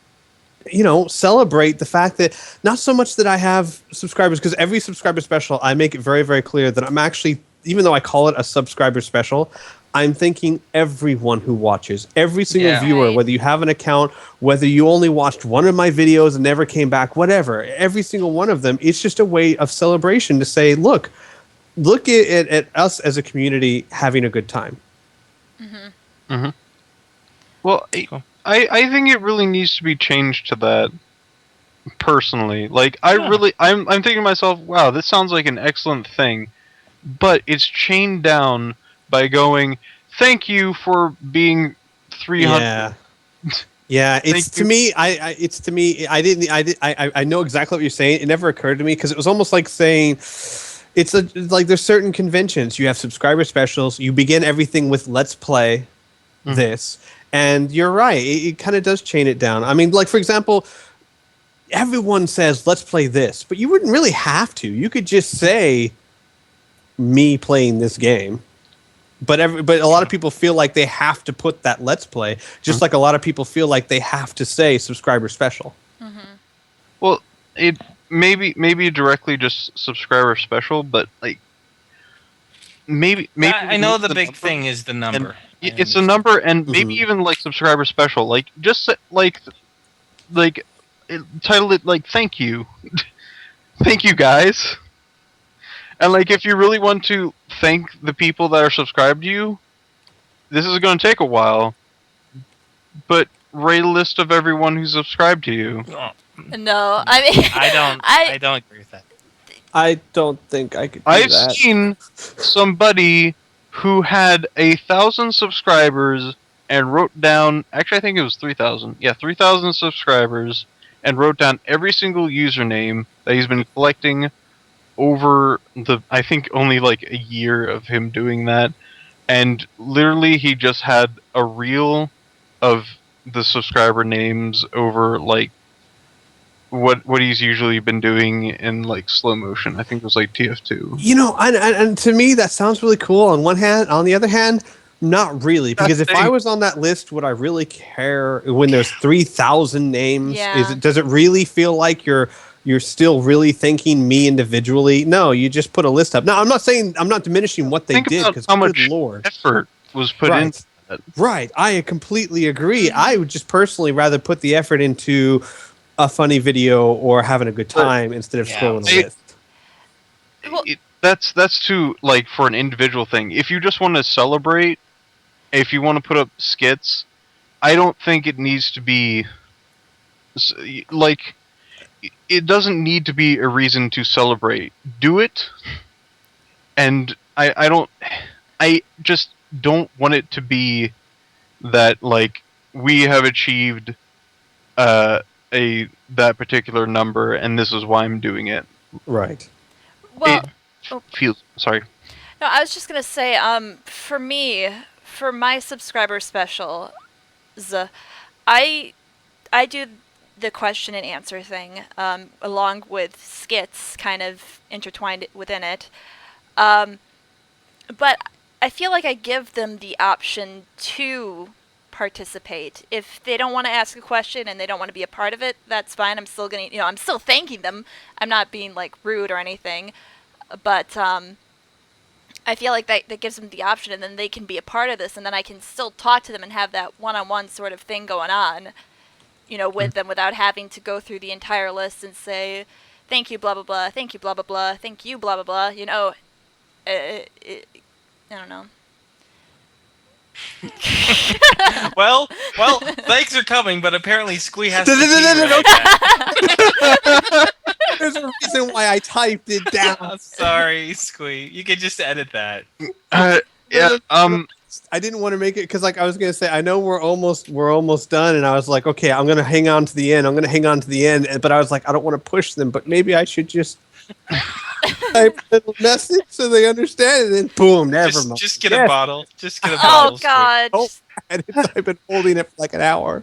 celebrate the fact that not so much that I have subscribers, because every subscriber special, I make it very, very clear that I'm actually, even though I call it a subscriber special, I'm thanking everyone who watches, every single viewer, Right. whether you have an account, whether you only watched one of my videos and never came back, whatever, every single one of them. It's just a way of celebration to say, look at us as a community having a good time. Well, Cool. I think it really needs to be changed to that. Personally, like I'm thinking to myself, wow, this sounds like an excellent thing, but it's chained down by going, thank you for being 300. Yeah. Yeah, it's to me. I know exactly what you're saying. It never occurred to me because it was almost like saying, like there's certain conventions. You have subscriber specials. You begin everything with "Let's play this," and you're right. It kind of does chain it down. I mean, like for example, everyone says "Let's play this," but you wouldn't really have to. You could just say, "Me playing this game." But a lot of people feel like they have to put that "Let's play," just like a lot of people feel like they have to say "subscriber special." Well, it maybe directly just subscriber special, but like maybe I know the big thing is the number. It's a number, and maybe even like subscriber special, like just like title it like "Thank you," thank you guys. And like, if you really want to thank the people that are subscribed to you, this is going to take a while. But rate a list of everyone who's subscribed to you. No, I mean, I don't agree with that. I don't think I could do I've that. seen somebody who had 1,000 subscribers and wrote down. Actually, I think it was 3,000. Yeah, 3,000 subscribers, and wrote down every single username that he's been collecting over I think only like a year of him doing that, and literally he just had a reel of the subscriber names over like what he's usually been doing in like slow motion. I think it was like TF2. And to me that sounds really cool on one hand. On the other hand, not really, because if I was on that list, would I really care when there's 3,000 names? Yeah. Does it really feel like you're still really thanking me individually? No, you just put a list up. Now, I'm not diminishing what they did, because how good much Lord, effort was put Right. into that. Right. I completely agree. I would just personally rather put the effort into a funny video or having a good time instead of scrolling a list. Well- That's too like for an individual thing. If you just want to celebrate, if you want to put up skits, I don't think it needs to be like, it doesn't need to be a reason to celebrate. Do it, and I just don't want it to be that like we have achieved that particular number, and this is why I'm doing it. Right. Well, It feels sorry. no, I was just gonna say, for me, for my subscriber special, I I do the question and answer thing, along with skits kind of intertwined within it. Um, but I feel like I give them the option to participate. If they don't want to ask a question and they don't want to be a part of it, that's fine. I'm still gonna, I'm still thanking them. I'm not being like rude or anything, but I feel like that gives them the option, and then they can be a part of this, and then I can still talk to them and have that one-on-one sort of thing going on, with them without having to go through the entire list and say, thank you, blah, blah, blah, thank you, blah, blah, blah, thank you, blah, blah, blah, I don't know. Well, thanks for coming, but apparently Squee has to There's a reason why I typed it down. Sorry, Squee. You can just edit that. Yeah. I didn't want to make it because, like, I was gonna say, I know we're almost done, and I was like, okay, I'm gonna hang on to the end. But I was like, I don't want to push them, but maybe I should just type a little message so they understand, and then boom, never mind. Just get a bottle. Just get a bottle. Oh God! Oh, I've been holding it for like an hour.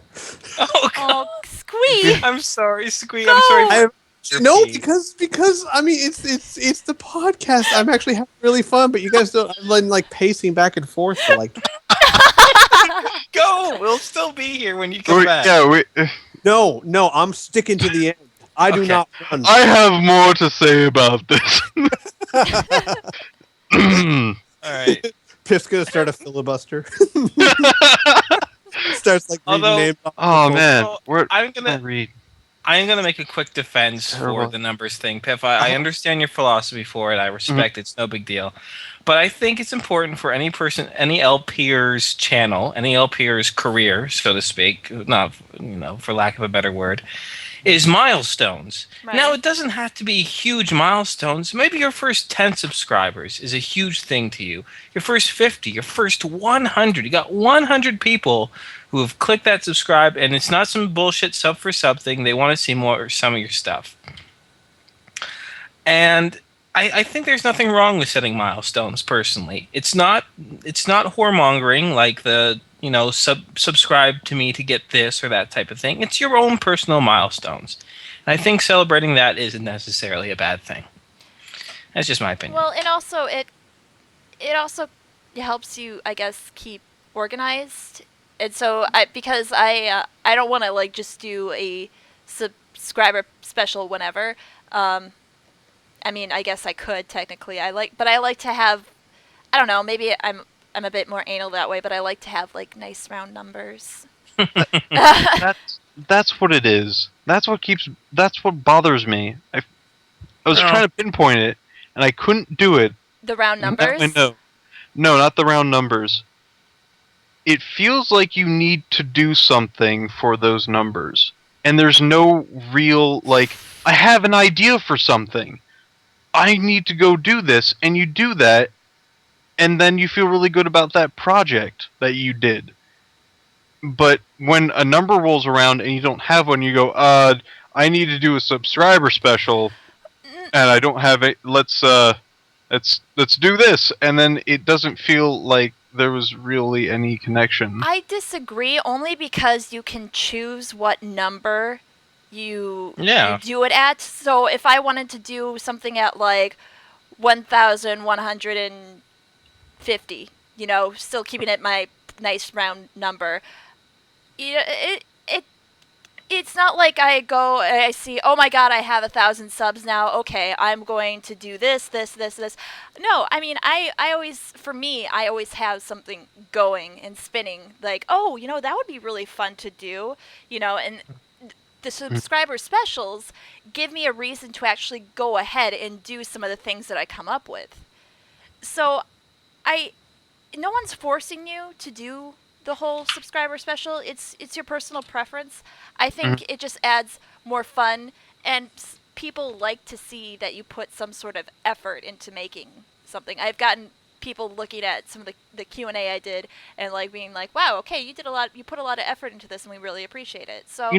Oh God! Oh, Squee! I'm sorry, Squee. Go! I'm sorry. No, because I mean it's the podcast. I'm actually having really fun, but you guys don't. I'm like pacing back and forth for like. Go. We'll still be here when you come back. Yeah. No, I'm sticking to the end. I do not run. I have more to say about this. All right. Piff's gonna start a filibuster. Starts like reading names. Oh man, I'm gonna read. I am going to make a quick defense for the numbers thing, Piff. I understand your philosophy for it. I respect it. It's no big deal. But I think it's important for any person, any LPer's channel, any LPer's career, so to speak, not, for lack of a better word, is milestones. Right. Now, it doesn't have to be huge milestones. Maybe your first 10 subscribers is a huge thing to you. Your first 50, your first 100. You got 100 people who have clicked that subscribe, and it's not some bullshit sub for sub thing. They want to see some of your stuff. And I think there's nothing wrong with setting milestones, personally. It's not whoremongering like the, subscribe to me to get this or that type of thing. It's your own personal milestones. And I think celebrating that isn't necessarily a bad thing. That's just my opinion. Well, and also it also helps you, I guess, keep organized. And so I don't want to like just do a subscriber special whenever. I mean, I guess I could technically. But I like to have, I don't know, maybe I'm a bit more anal that way, but I like to have like nice round numbers. That's what it is. That's what bothers me. I was trying to pinpoint it, and I couldn't do it. The round numbers? No, not the round numbers. It feels like you need to do something for those numbers. And there's no real, like, I have an idea for something. I need to go do this, and you do that, and then you feel really good about that project that you did. But when a number rolls around and you don't have one, you go, I need to do a subscriber special, and I don't have it. Let's do this, and then it doesn't feel like there was really any connection. I disagree, only because you can choose what number you do it at. So if I wanted to do something at like 1,150, still keeping it my nice round number, it's not like I go and I see, oh my god, I have 1,000 subs now. Okay, I'm going to do this. No, I mean, I always have something going and spinning. Like, oh, that would be really fun to do. And the subscriber specials give me a reason to actually go ahead and do some of the things that I come up with. So, no one's forcing you to do the whole subscriber special. It's your personal preference. I think it just adds more fun, and people like to see that you put some sort of effort into making something. I've gotten people looking at some of the Q&A I did and like being like, wow, okay, you put a lot of effort into this and we really appreciate it. So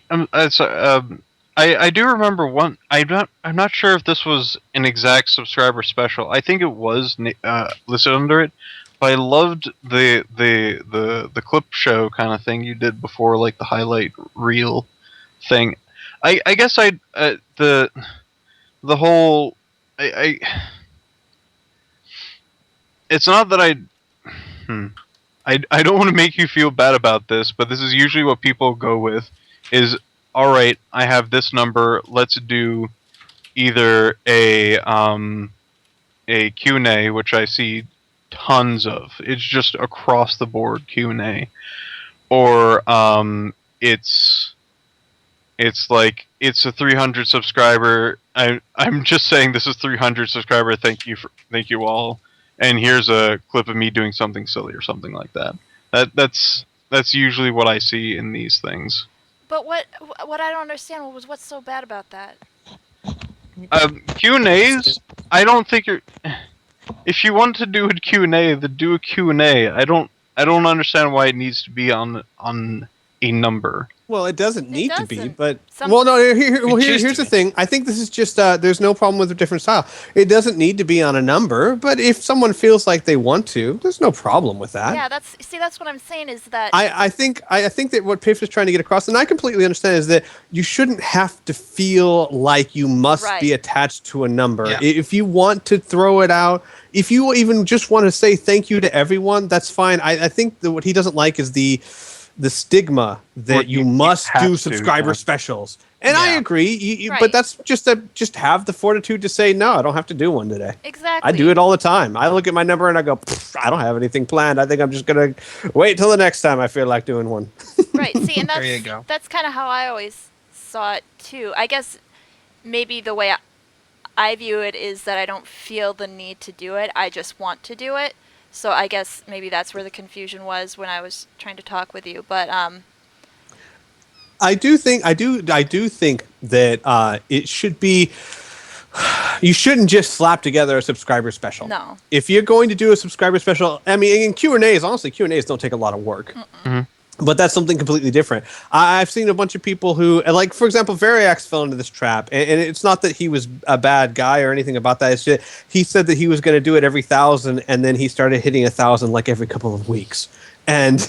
I do remember one. I'm not sure if this was an exact subscriber special. I think it was listed under it. But I loved the clip show kind of thing you did before, like the highlight reel thing. I guess the whole it's not that I don't want to make you feel bad about this, but this is usually what people go with is, all right, I have this number, let's do either a Q&A, which I see tons of. It's just across the board Q&A. Or it's like it's a 300 subscriber. I'm just saying this is 300 subscriber. Thank you all. And here's a clip of me doing something silly or something like that. That's usually what I see in these things. But what I don't understand was what's so bad about that? Q&As, I don't think you're. If you want to do a Q&A, then do a Q&A. I don't understand why it needs to be on a number. Well, it doesn't need to be, but Some- well, no. Here's choose to the be. thing. I think this is just there's no problem with a different style. It doesn't need to be on a number, but if someone feels like they want to, there's no problem with that. Yeah, that's what I'm saying is that I think that what Piff is trying to get across, and I completely understand, is that you shouldn't have to feel like you must Right. be attached to a number. Yeah. If you want to throw it out, if you even just want to say thank you to everyone, that's fine. I think that what he doesn't like is the stigma that What you you must have do to, subscriber yeah. specials. And I Yeah. agree, Right. but that's just have the fortitude to say, no, I don't have to do one today. exactly. I do it all the time. I look at my number and I go, I don't have anything planned. I think I'm just going to wait till the next time I feel like doing one. Right. See, and There you go. that's kind of how I always saw it too. I guess maybe the way I view it is that I don't feel the need to do it. I just want to do it. So I guess maybe that's where the confusion was when I was trying to talk with you. But I do think that it should be. You shouldn't just slap together a subscriber special. No. If you're going to do a subscriber special, I mean, in Q&As, honestly, Q&As don't take a lot of work. But that's something completely different. I've seen a bunch of people who, like, for example, Variax fell into this trap. And it's not that he was a bad guy or anything about that. It's just, he said that he was going to do it every 1,000, and then he started hitting 1,000 like every couple of weeks. And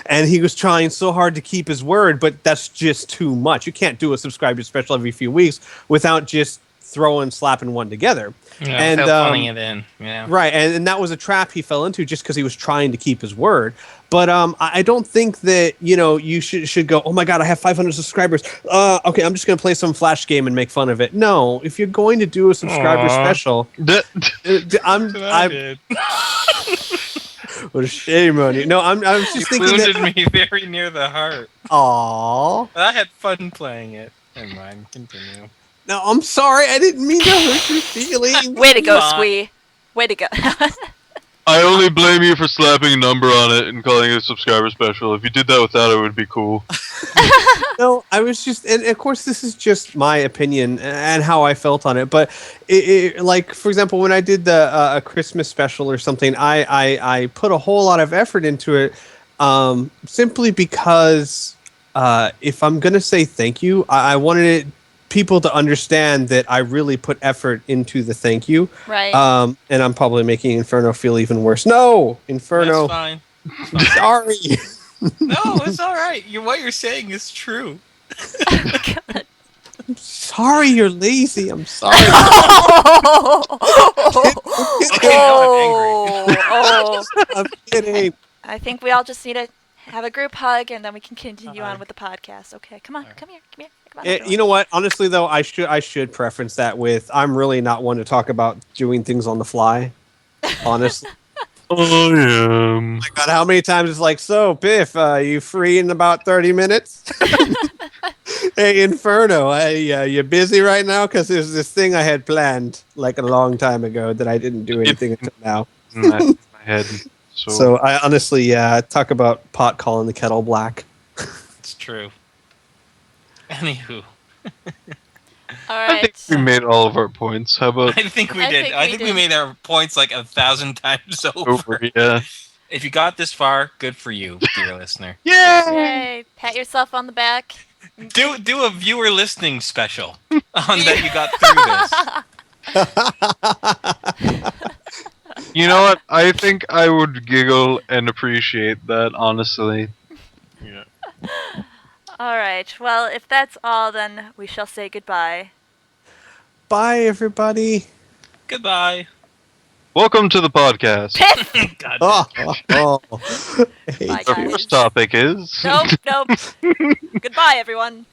he was trying so hard to keep his word, but that's just too much. You can't do a subscriber special every few weeks without just slapping one together. Yeah, and without phoning it in. Yeah. Right, and that was a trap he fell into just because he was trying to keep his word. But I don't think that you should go, oh my god, I have 500 subscribers. Okay, I'm just gonna play some flash game and make fun of it. No, if you're going to do a subscriber special, I'm what a shame on you. No, I was just thinking wounded that. me very near the heart. Aww. But I had fun playing it. Never mind. Continue. No, I'm sorry. I didn't mean to hurt your feelings. way to go, Come on. Squee. Way to go. I only blame you for slapping a number on it and calling it a subscriber special. If you did that without it, it would be cool. No, I was just, and of course, this is just my opinion and how I felt on it. But like, for example, when I did a Christmas special or something, I put a whole lot of effort into it, simply because if I'm gonna say thank you, I wanted people to understand that I really put effort into the thank you. Right. And I'm probably making Inferno feel even worse. No, Inferno. That's fine. Sorry. No, it's all right. What you're saying is true. God. Sorry, you're lazy. I'm sorry. Oh. I'm kidding. I think we all just need to have a group hug, and then we can continue on with the podcast. Okay, come on, come here. Come on, You know what? Honestly, though, I should preference that with I'm really not one to talk about doing things on the fly. Honestly. I am. Oh my God, how many times it's like, so, Biff, you free in about 30 minutes? Hey, Inferno, you busy right now? Because there's this thing I had planned like a long time ago that I didn't do anything until now. In my head. So I honestly, talk about pot calling the kettle black. It's true. Anywho, All I right. think we made all of our points. How about I think we I did. think I we think did. we made our points like 1,000 times over. over? Yeah. If you got this far, good for you, dear listener. Yeah. Yay! Pat yourself on the back. Do a viewer listening special on that you got through this. You know what? I think I would giggle and appreciate that, honestly. Yeah. All right. Well, if that's all, then we shall say goodbye. Bye, everybody. Goodbye. Welcome to the podcast. Piff! God. Oh. Bye, Our guys. first topic is... Nope. Goodbye, everyone.